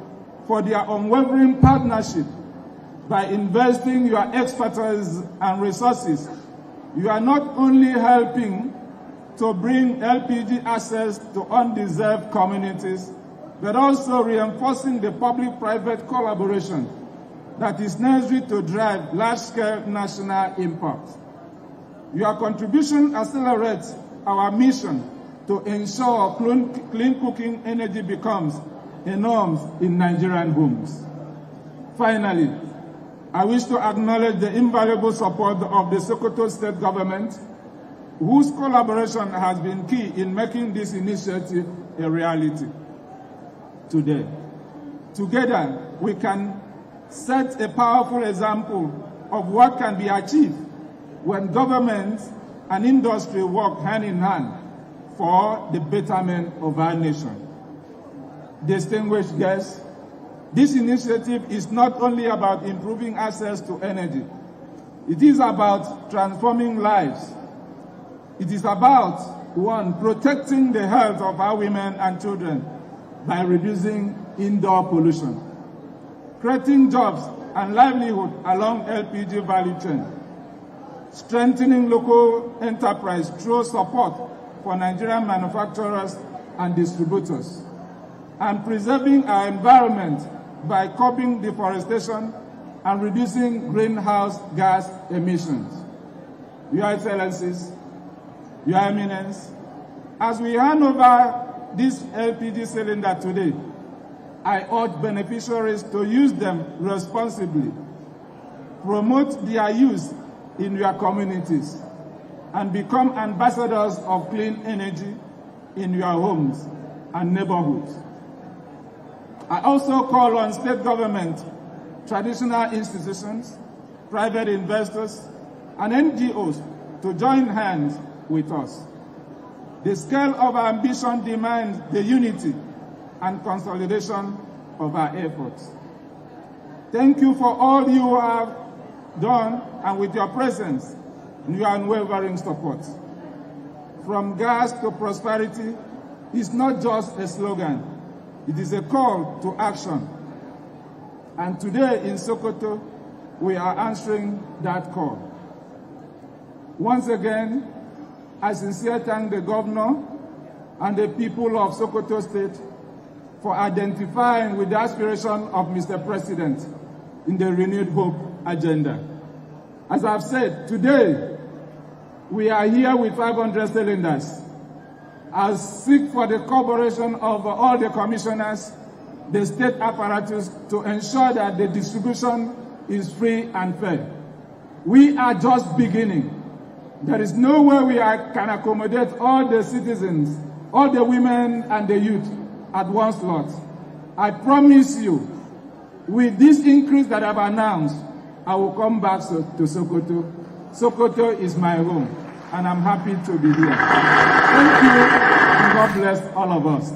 for their unwavering partnership. By investing your expertise and resources, you are not only helping to bring LPG access to undeserved communities, but also reinforcing the public-private collaboration that is necessary to drive large-scale national impact. Your contribution accelerates our mission to ensure clean cooking energy becomes a norm in Nigerian homes. Finally, I wish to acknowledge the invaluable support of the Sokoto State government, whose collaboration has been key in making this initiative a reality today. Together, we can set a powerful example of what can be achieved when government and industry work hand in hand for the betterment of our nation. Distinguished guests, this initiative is not only about improving access to energy. It is about transforming lives. It is about, one, protecting the health of our women and children by reducing indoor pollution, creating jobs and livelihood along LPG value chain, strengthening local enterprise through support for Nigerian manufacturers and distributors, and preserving our environment by curbing deforestation and reducing greenhouse gas emissions. Your Excellencies, Your Eminence, As we hand over this LPG cylinder today, I urge beneficiaries to use them responsibly, promote their use in your communities, and become ambassadors of clean energy in your homes and neighborhoods. I also call on state government, traditional institutions, private investors, and NGOs to join hands with us. The scale of our ambition demands the unity and consolidation of our efforts. Thank you for all you have done and with your presence and your unwavering support. From gas to prosperity is not just a slogan, it is a call to action. And today in Sokoto, we are answering that call. Once again, I sincerely thank the governor and the people of Sokoto State for identifying with the aspiration of Mr. President in the Renewed Hope agenda. As I've said, today, we are here with 500 cylinders. I seek for the cooperation of all the commissioners, the state apparatus, to ensure that the distribution is free and fair. We are just beginning. There is no way we can accommodate all the citizens, all the women and the youth at one slot. I promise you, with this increase that I've announced, I will come back to Sokoto. Sokoto is my home, and I'm happy to be here. Thank you, and God bless all of us.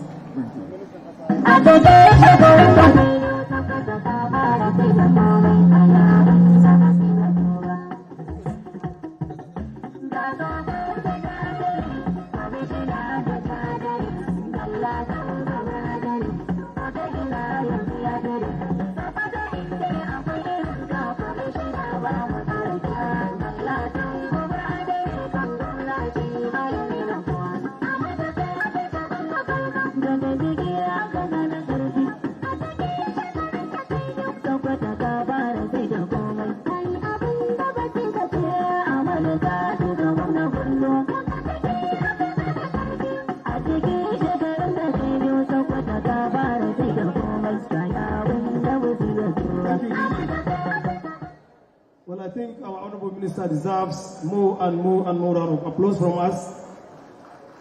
Well, I think our Honorable Minister deserves more and more and more round of applause from us.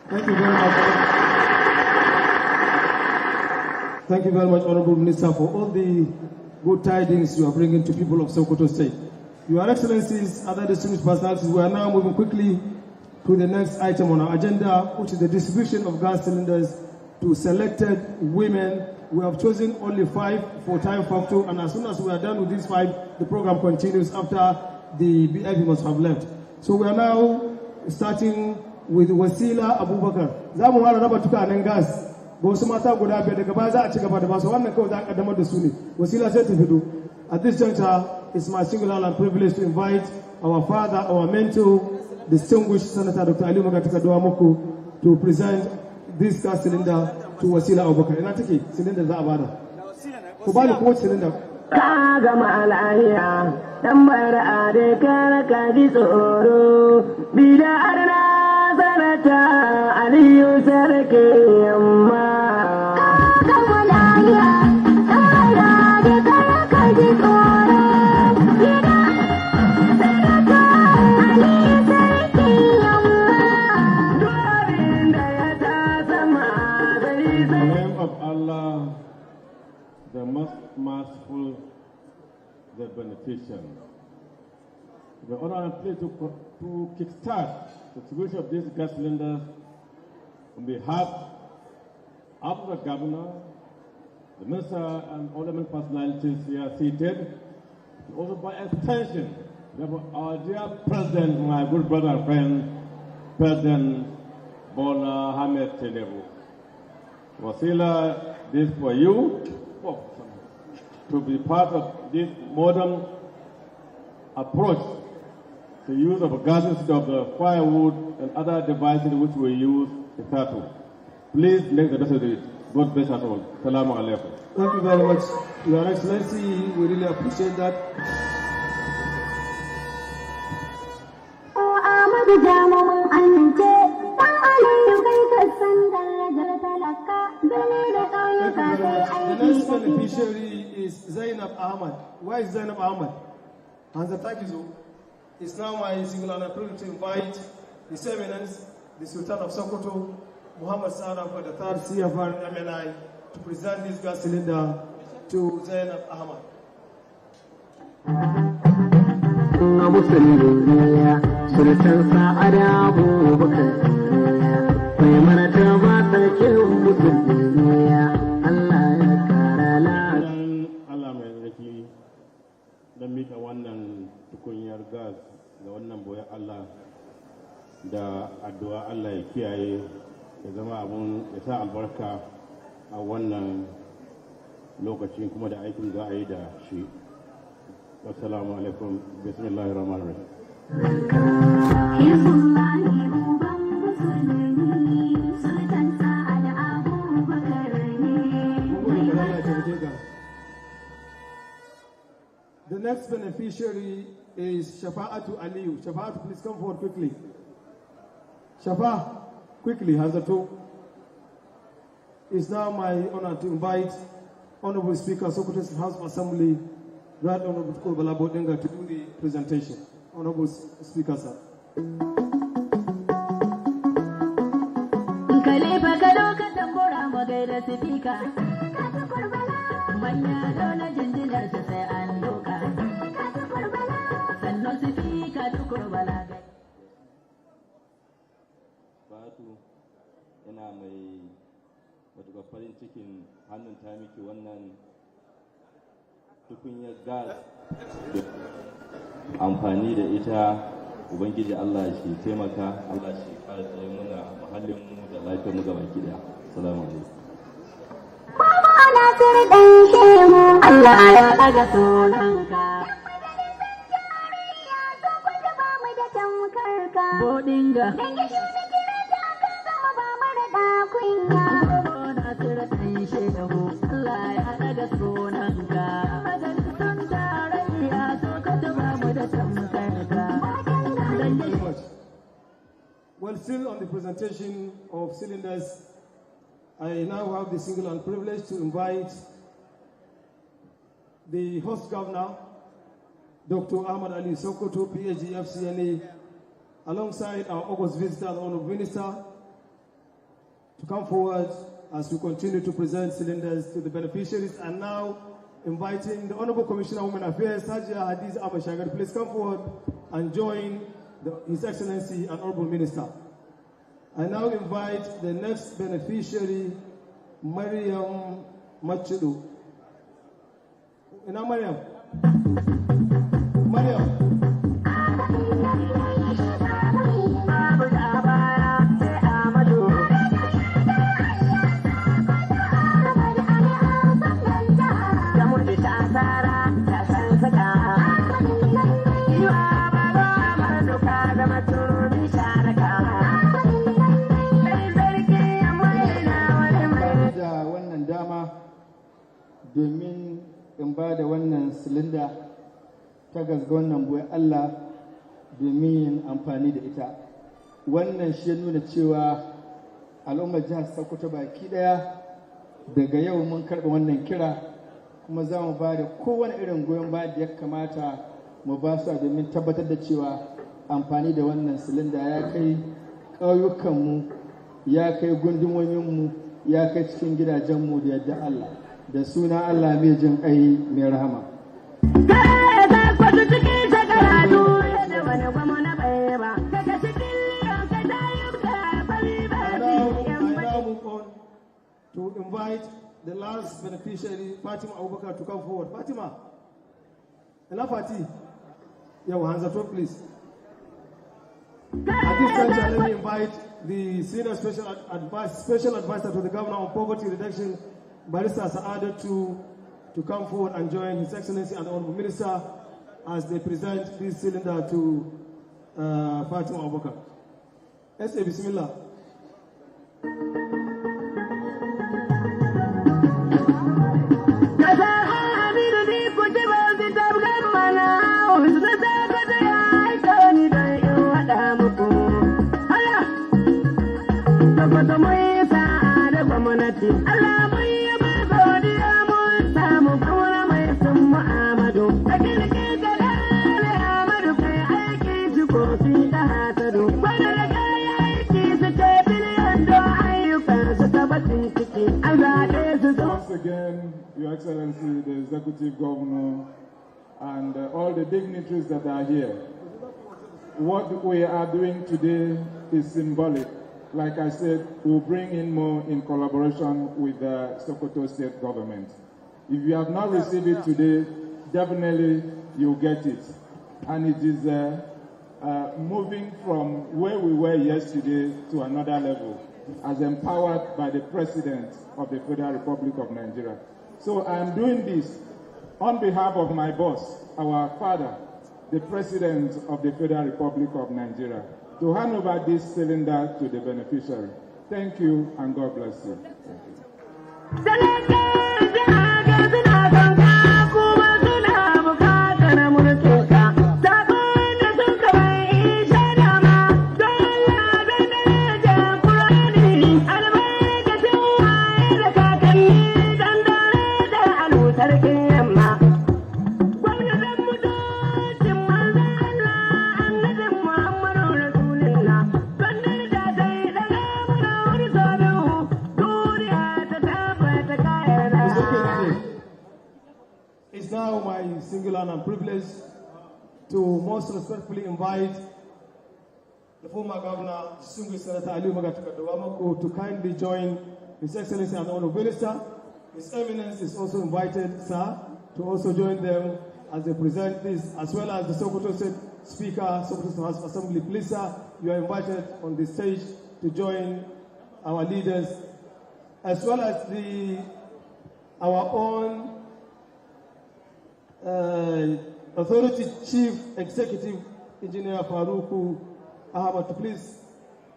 Thank you very much. Thank you very much, Honorable Minister, for all the good tidings you are bringing to people of Sokoto State. Your Excellencies, other distinguished personalities, we are now moving quickly to the next item on our agenda, which is the distribution of gas cylinders to selected women. We have chosen only 5 for time factor, and as soon as we are done with these 5, the program continues after the BIP must have left. So we are now starting with Wasila Abubakar. Za mu fara raba tukanen gas ga wasu mata guda biyar daga baya za a ci gaba da basu wannan kawai za a kaddamar da su ne. Wasila sai ta fito. At this juncture, it's my singular and privilege to invite our father, our mentor, distinguished Senator Dr. Ali Magatika Duamuku, to present this gas cylinder to Wasila Abubakar. Ina take cylinder za a bada. Ku bani kowace cylinder. Ka gama lahiya, dan bara da kar ka ji tsoro. Bila arna sanata Aliyu sarki yamma. Ka gama lahiya, dan bara da kar ka ji tsoro. Bila sanata Aliyu sarki yamma. Duwarin da ya ta sama zai zai. In the name of Allah, the most merciful, the beneficent. The honor and pleasure to kickstart the distribution of these gas cylinders on behalf of the governor, the minister, and all the personalities here seated, and also by extension, our dear president, my good brother and friend, President Bola Ahmed Tinubu. Wasila, this for you. To be part of this modern approach to use of gas instead of the firewood and other devices which we use hitherto. Please make the best of it. God bless us all. Assalamu alaikum. Thank you very much, Your Excellency. We really appreciate that. Ahmadu Jamo mun amince, dan Aliyu kai ka The next beneficiary is Zainab Ahmad. Where is Zainab Ahmad? Hansa Takizo. It's now my single honor privilege to invite His Eminence, the Sultan of Sokoto, Muhammad Sada for the third CFR MNI, to present this gas cylinder to Zainab Ahmad. don mika wannan tukunyar gas ga wannan boye Allah da addu'a Allah ya kiyaye ya zama abun ya sa albarka a wannan lokacin kuma da aikin za a yi da shi. Assalamu alaikum, bismillahir rahmanir rahim. The next beneficiary is Shafa'atu Aliyu. Shafa'atu, please come forward quickly. Shafa, quickly, Hazato. It's now my honor to invite Honorable Speaker, Sokoto House of Assembly, Right Honorable Kurbala Bodenga, to do the presentation. Honorable Speaker, sir. Batu yana mai matuƙar farin cikin hannun ta miki wannan tukunyar gas amfani da ita. Ubangiji Allah shi taimaka, Allah shi kare tsaye muna muhallin mu da lafiyar mu gaba ki daya. Assalamu alaikum. Mama na dan shemu Allah ya daga sunanka. Bodinga Well, still on the presentation of cylinders, I now have the single and privilege to invite the host governor, Dr. Ahmad Ali Sokoto, PhD, FCNA, alongside our August visitor, the Honorable Minister, to come forward as we continue to present cylinders to the beneficiaries. And now inviting the Honorable Commissioner of Women Affairs, Sajia Hadiz Abashagar, please come forward and join His Excellency and Honorable Minister. I now invite the next beneficiary, Mariam Machidu. Ina Mariam? Mariam. domin in ba da wannan silinda ta gasga wannan boye Allah domin yin amfani da ita. Wannan shi ya nuna cewa al'ummar jihar Sokoto baki daya daga yau mun karɓa wannan kira, kuma za mu ba da kowane irin goyon baya da ya kamata mu ba su domin tabbatar da cewa amfani da wannan silinda ya kai ƙauyukanmu, ya kai gundumominmu, ya kai cikin gidajenmu da yadda Allah. Da suna Allah mai jin ƙai mai rahama. To invite the last beneficiary, Fatima Abubakar, to come forward. Fatima, enough Fati. Yeah, hands up, please. At this time, let me invite the senior special advisor to the governor on poverty reduction, Barrister Saada, to come forward and join His Excellency and the Honorable Minister as they present this cylinder to Fatima Abubakar. S.A. Bismillah. Once again, Your Excellency, the Executive Governor, and all the dignitaries that are here. What we are doing today is symbolic. Like I said, we'll bring in more in collaboration with the Sokoto State Government. If you have not received it today, definitely you'll get it. And it is moving from where we were yesterday to another level, as empowered by the President of the Federal Republic of Nigeria. So I'm doing this on behalf of my boss, our father, the President of the Federal Republic of Nigeria, to hand over this cylinder to the beneficiary. Thank you, and God bless you. It's now my singular and privilege to most respectfully invite the former governor, distinguished Senator Ali Magatukadowamako, to kindly join His Excellency and Honorable Minister. His Eminence is also invited, sir, to also join them as they present this, as well as the Sokoto State Speaker, Sokoto State House Assembly. Please, sir, you are invited on the stage to join our leaders, as well as our own Authority Chief Executive Engineer Faruku Ahmad, to please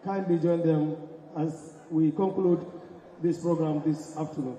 kindly join them as we conclude this program this afternoon.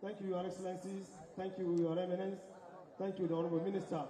Thank you, Your Excellencies. Thank you, Your Eminence. Thank you, the Honorable Minister.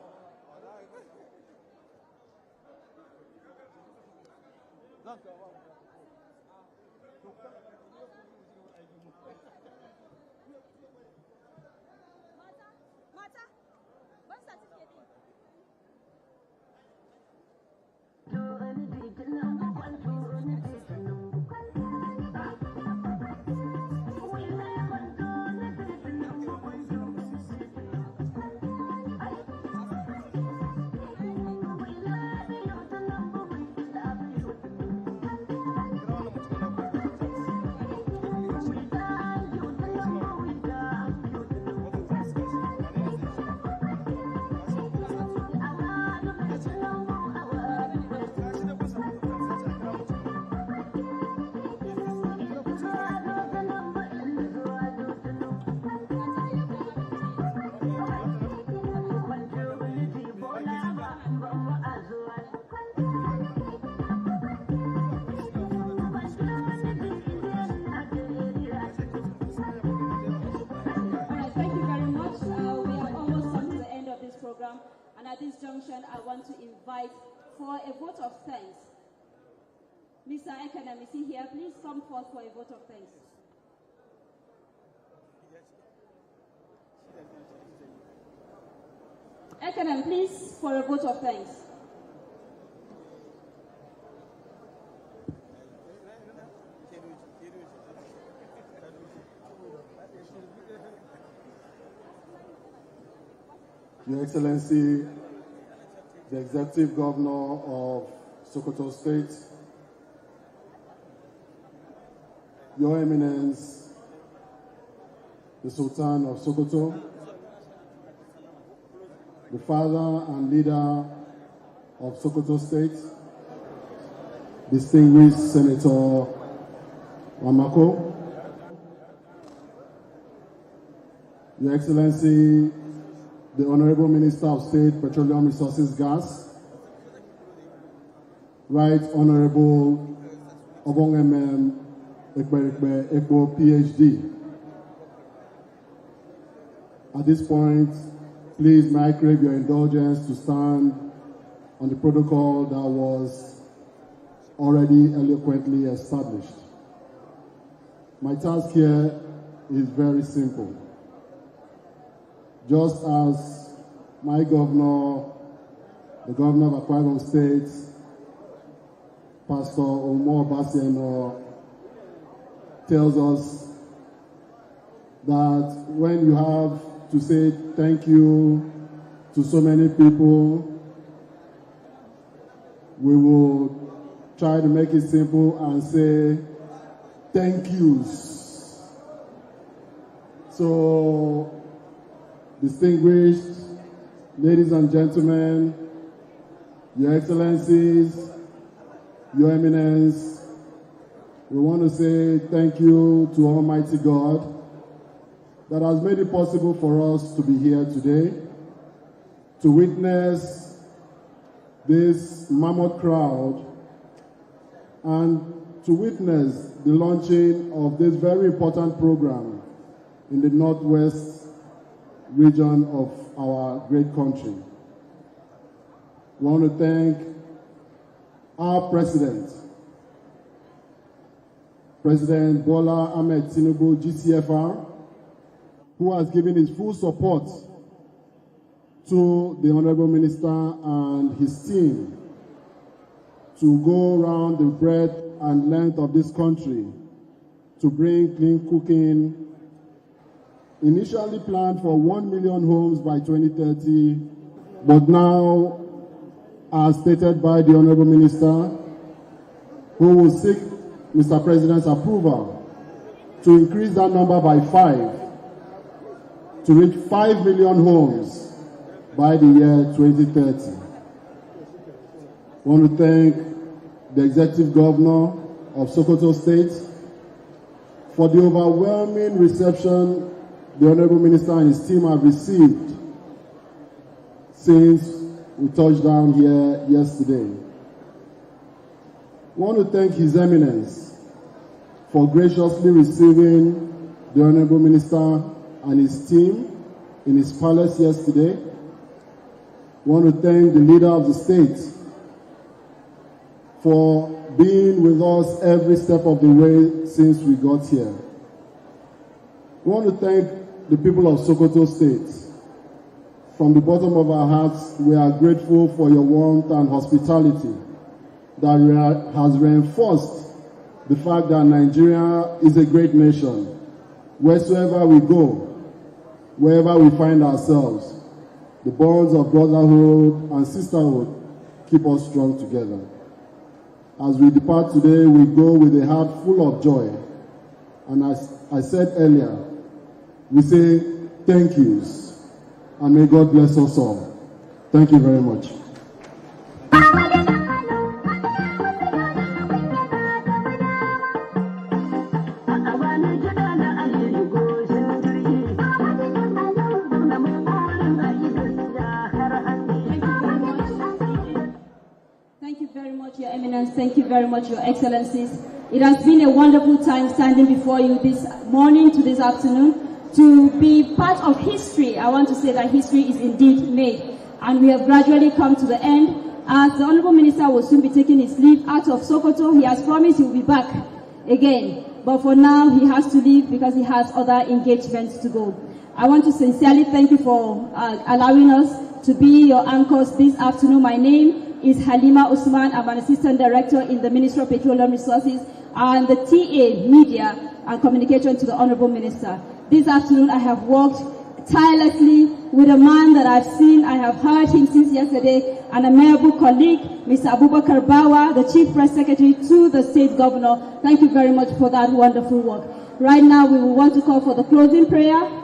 And at this junction, I want to invite for a vote of thanks. Mr. Ekanem, is he here? Please come forth for a vote of thanks. Ekanem, please, for a vote of thanks. Your Excellency, the Executive Governor of Sokoto State, Your Eminence, the Sultan of Sokoto, the father and leader of Sokoto State, distinguished Senator Wamako, Your Excellency, the Honorable Minister of State, Petroleum Resources, Gas, Right Honorable Obong Ekbo, PhD. At this point, please may I crave your indulgence to stand on the protocol that was already eloquently established. My task here is very simple. Just as my governor, the governor of Akwa Ibom State, Pastor Omo Basieno, tells us that when you have to say thank you to so many people, we will try to make it simple and say thank yous. So, distinguished ladies and gentlemen, Your Excellencies, Your Eminence, we want to say thank you to Almighty God that has made it possible for us to be here today to witness this mammoth crowd and to witness the launching of this very important program in the northwest region of our great country. We want to thank our President, President Bola Ahmed Tinubu, GCFR, who has given his full support to the Honorable Minister and his team to go around the breadth and length of this country to bring clean cooking, initially planned for 1 million homes by 2030, but now, as stated by the Honorable Minister, who will seek Mr. President's approval to increase that number by 5, to reach 5 million homes by the year 2030. I want to thank the Executive Governor of Sokoto State for the overwhelming reception the Honorable Minister and his team have received since we touched down here yesterday. I want to thank His Eminence for graciously receiving the Honorable Minister and his team in his palace yesterday. I want to thank the leader of the state for being with us every step of the way since we got here. I want to thank the people of Sokoto State. From the bottom of our hearts, we are grateful for your warmth and hospitality that has reinforced the fact that Nigeria is a great nation. Wheresoever we go, wherever we find ourselves, the bonds of brotherhood and sisterhood keep us strong together. As we depart today, we go with a heart full of joy. And as I said earlier, we say thank yous, and may God bless us all. Thank you very much. Your Eminence, thank you very much, Your Excellencies. It has been a wonderful time standing before you this morning to this afternoon to be part of history. I want to say that history is indeed made, and we have gradually come to the end. As the Honorable Minister will soon be taking his leave out of Sokoto, he has promised he will be back again. But for now, he has to leave because he has other engagements to go. I want to sincerely thank you for allowing us to be your anchors this afternoon. My name is Halima Usman. I'm an Assistant Director in the Ministry of Petroleum Resources and the TA Media and Communication to the Honorable Minister. This afternoon I have worked tirelessly with a man that I've seen, I have heard him since yesterday, an amiable colleague, Mr. Abubakar Bawa, the Chief Press Secretary to the State Governor. Thank you very much for that wonderful work. Right now, we will want to call for the closing prayer.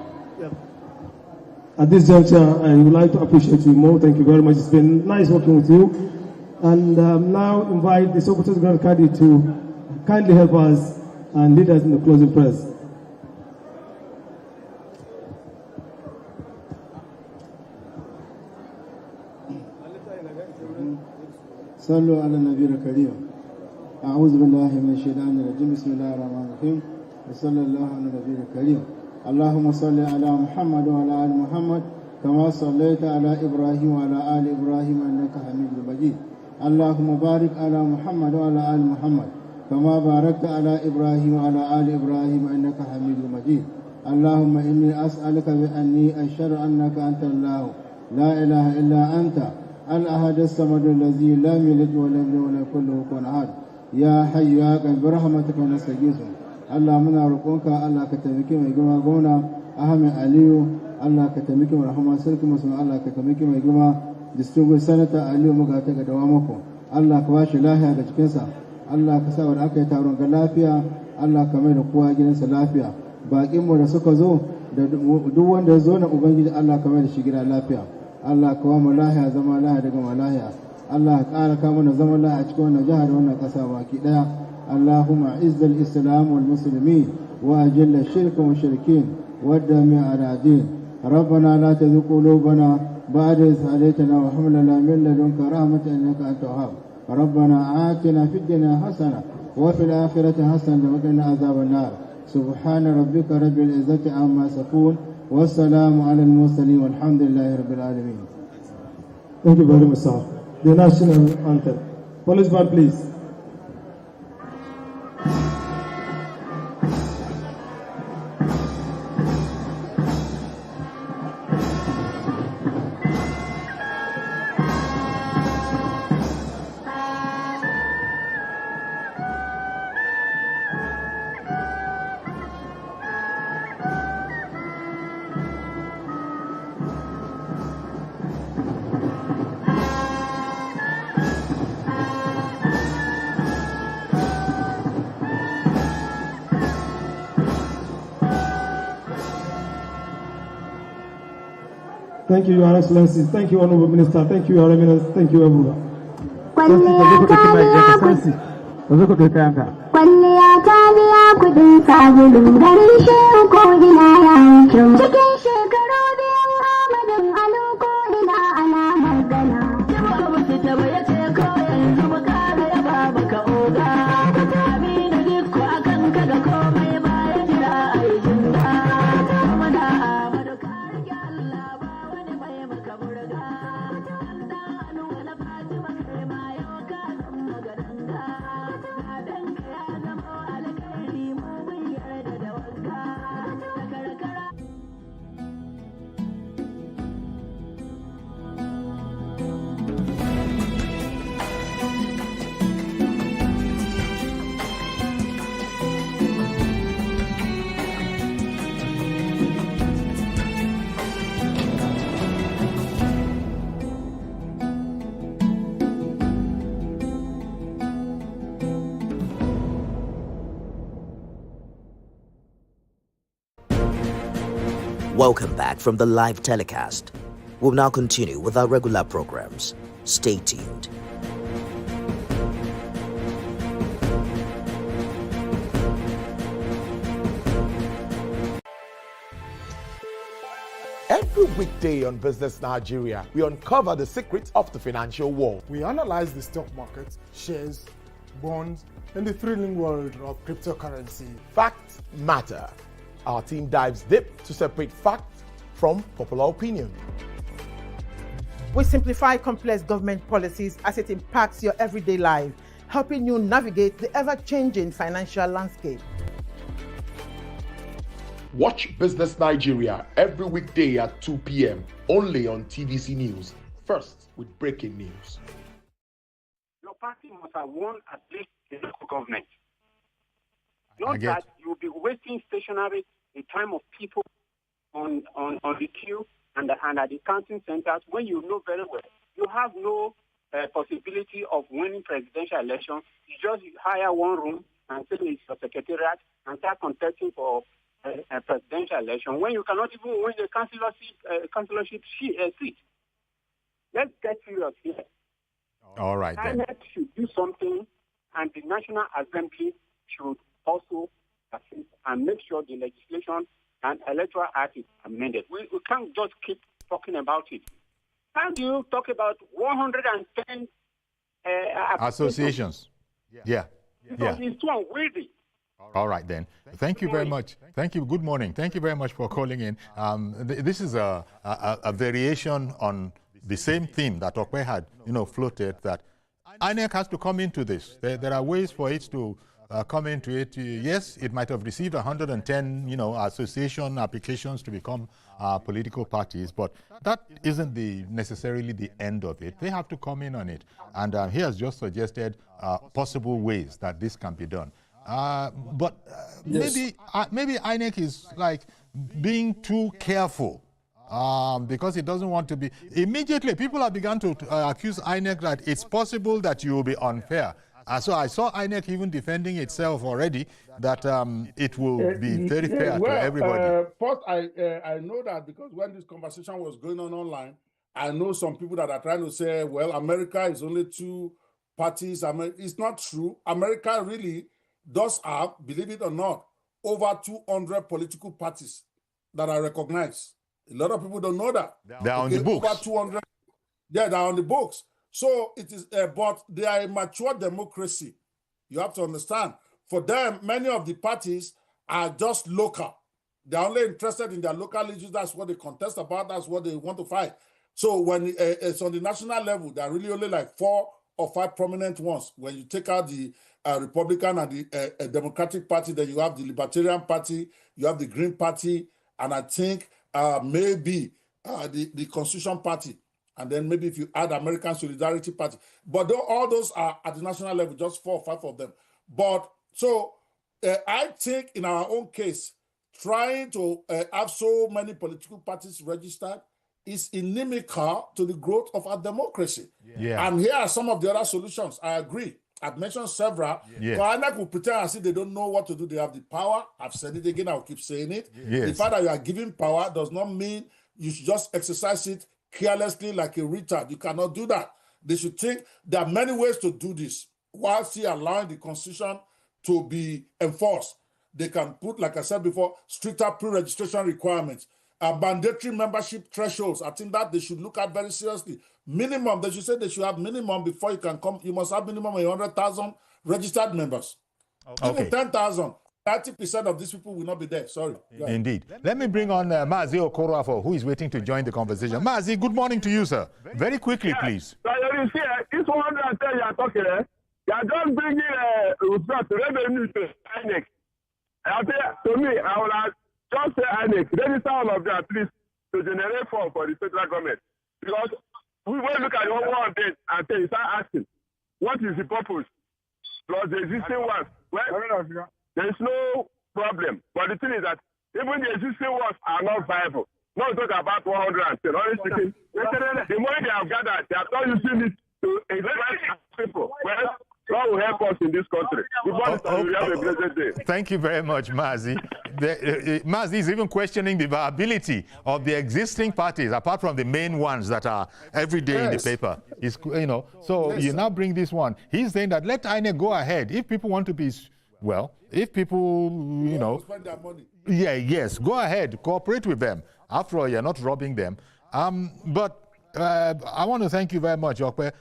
At this juncture, I would like to appreciate you more. Thank you very much. It's been nice working with you. And now invite the Sokoto's Grand Cadi to kindly help us and lead us in the closing prayers. صلوا على النبي الكريم. أعوذ بالله من الشيطان الرجيم. بسم الله الرحمن الرحيم. وصلى الله على النبي الكريم. اللهم صل على محمد وعلى آل محمد كما صليت على إبراهيم وعلى آل إبراهيم إنك حميد مجيد. اللهم بارك على محمد وعلى آل محمد كما باركت على إبراهيم وعلى آل إبراهيم إنك حميد مجيد. اللهم إني أسألك بأني أشهد أنك أنت الله لا إله إلا أنت الأحد الصمد الذي لم يلد ولم يولد ولم يكن له كفوا أحد. يا حي يا قيوم برحمتك نستغيث. Allah muna roƙonka, Allah ka taimaki mai girma gwamna Ahmed Aliyu, Allah ka taimaki mai rahama sarki musu, Allah ka taimaki mai girma distinguished senator Aliyu Mugata ga dawa mako, Allah ka bashi lafiya ga cikinsa, Allah ka sa wanda aka yi taron ga lafiya, Allah ka mai da kowa gidansa lafiya. Baƙinmu da suka zo da duk wanda ya zo na Ubangiji, Allah ka mai da shi gida lafiya. Allah ka wa mu lahiya, zama lahiya da gama lahiya. Allah ka ƙara kama da zaman lahiya a cikin wannan jihar da wannan ƙasa baki ɗaya. اللهم اعز الإسلام والمسلمين وأجل الشرك والمشركين والدم على الدين. ربنا لا تزغ قلوبنا بعد إذ هديتنا وهب لنا من لدنك رحمة إنك أنت الوهاب. ربنا آتنا في الدنيا حسنة وفي الآخرة حسنة وقنا عذاب النار. سبحان ربك رب العزة عما يصفون والسلام على المرسلين والحمد لله رب العالمين. Thank you very much, sir. The national anthem. Police band, please. Thank you, Your Excellency. Thank you, Honorable Minister. Thank you, Your Eminence. Thank you, everyone. Kwalliya ta biya kudin sabulu garin shehu ko ina ya kyau. Cikin shekaru biyu Ahmadin Alu ko ina ana magana. Jama'a ba su taba ya ce ko yanzu ba kara yaba baka oga. Ka tabi da dukku akan kaga komai baya jira a yi jinda. Mana Ahmadu ka rage Allah ba wani mai maka burga. Wanda hannu wani Fatima kai ma yau ka zama gadanga. Welcome back from the live telecast. We'll now continue with our regular programs. Stay tuned. Every weekday on Business Nigeria, we uncover the secrets of the financial world. We analyze the stock market, shares, bonds, and the thrilling world of cryptocurrency. Facts matter. Our team dives deep to separate fact from popular opinion. We simplify complex government policies as it impacts your everyday life, helping you navigate the ever-changing financial landscape. Watch Business Nigeria every weekday at 2 p.m. only on TVC News. First with breaking news. Your party must have won at least the local government. Not that you will be wasting stationery in time of people on the queue and at the counting centers when you know very well you have no possibility of winning presidential election. You just hire one room and say it's your secretariat and start contesting for a presidential election when you cannot even win the councillorship seat. Let's get serious here. All right, then. INEC should do something, and the National Assembly should also assist and make sure the legislation and electoral act is amended. We can't just keep talking about it. How do you talk about 110 associations? Yeah. Because it's too unwieldy. All right, then. Thank you very much. Thank you. Good morning. Thank you very much for calling in. This is a variation on the same theme that Okwe had, floated, that INEC has to come into this. There are ways for it to come into it. Yes, it might have received 110, association applications to become political parties, but that isn't necessarily the end of it. They have to come in on it. And he has just suggested possible ways that this can be done. But maybe INEC is like being too careful because it doesn't want to be. Immediately, people have begun to accuse INEC that it's possible that you will be unfair. So I saw INEC even defending itself already, that it will be very fair to everybody. First, I know that because when this conversation was going on online, I know some people that are trying to say, well, America is only 2 parties. It's not true. America really does have, believe it or not, over 200 political parties that are recognized. A lot of people don't know that. They're on the books. Over 200. Yeah, they're on the books. So it is, but they are a mature democracy. You have to understand. For them, many of the parties are just local. They're only interested in their local issues. That's what they contest about. That's what they want to fight. So when it's on the national level, there are really only like 4 or 5 prominent ones. When you take out the Republican and the Democratic Party, then you have the Libertarian Party, you have the Green Party, and I think maybe the Constitution Party. And then maybe if you add American Solidarity Party. But all those are at the national level, just 4 or 5 of them. But so I think in our own case, trying to have so many political parties registered is inimical to the growth of our democracy. Yeah. And here are some of the other solutions. I agree. I've mentioned several. Yes. But INEC will pretend as if they don't know what to do. They have the power. I've said it again. I'll keep saying it. Yes. The fact that you are giving power does not mean you should just exercise it carelessly like a retard. You cannot do that. They should think there are many ways to do this while still allowing the Constitution to be enforced. They can put, like I said before, stricter pre-registration requirements, mandatory membership thresholds. I think that they should look at very seriously. Minimum, they should say they should have minimum before you can come. You must have minimum 100,000 registered members. Okay. Even 10,000. 30% of these people will not be there. Sorry. Indeed. Let me bring on Mazi Okoroafo, who is waiting to join the conversation. Mazi, good morning to you, sir. Very quickly, please. So you see, this 110 you are talking, you are just bringing revenue to INEC. To me, I will just say INEC, register all of them at least to generate funds for the federal government. Because we will look at one day and say, start asking, what is the purpose? Plus the existing ones. Well, there is no problem. But the thing is that even the existing ones are not viable. Now talk about 110. Honestly speaking, the money they have gathered, they are not using it to encourage people. Well, God will help us in this country. We have a blessed day. Thank you very much, Mazi. Mazi is even questioning the viability of the existing parties, apart from the main ones that are every day in the paper. So you now bring this one. He's saying that let INEC go ahead. If people want to be, well, if people, spend their money. Yes, go ahead, cooperate with them. After all, you're not robbing them. But I want to thank you very much, Okwe.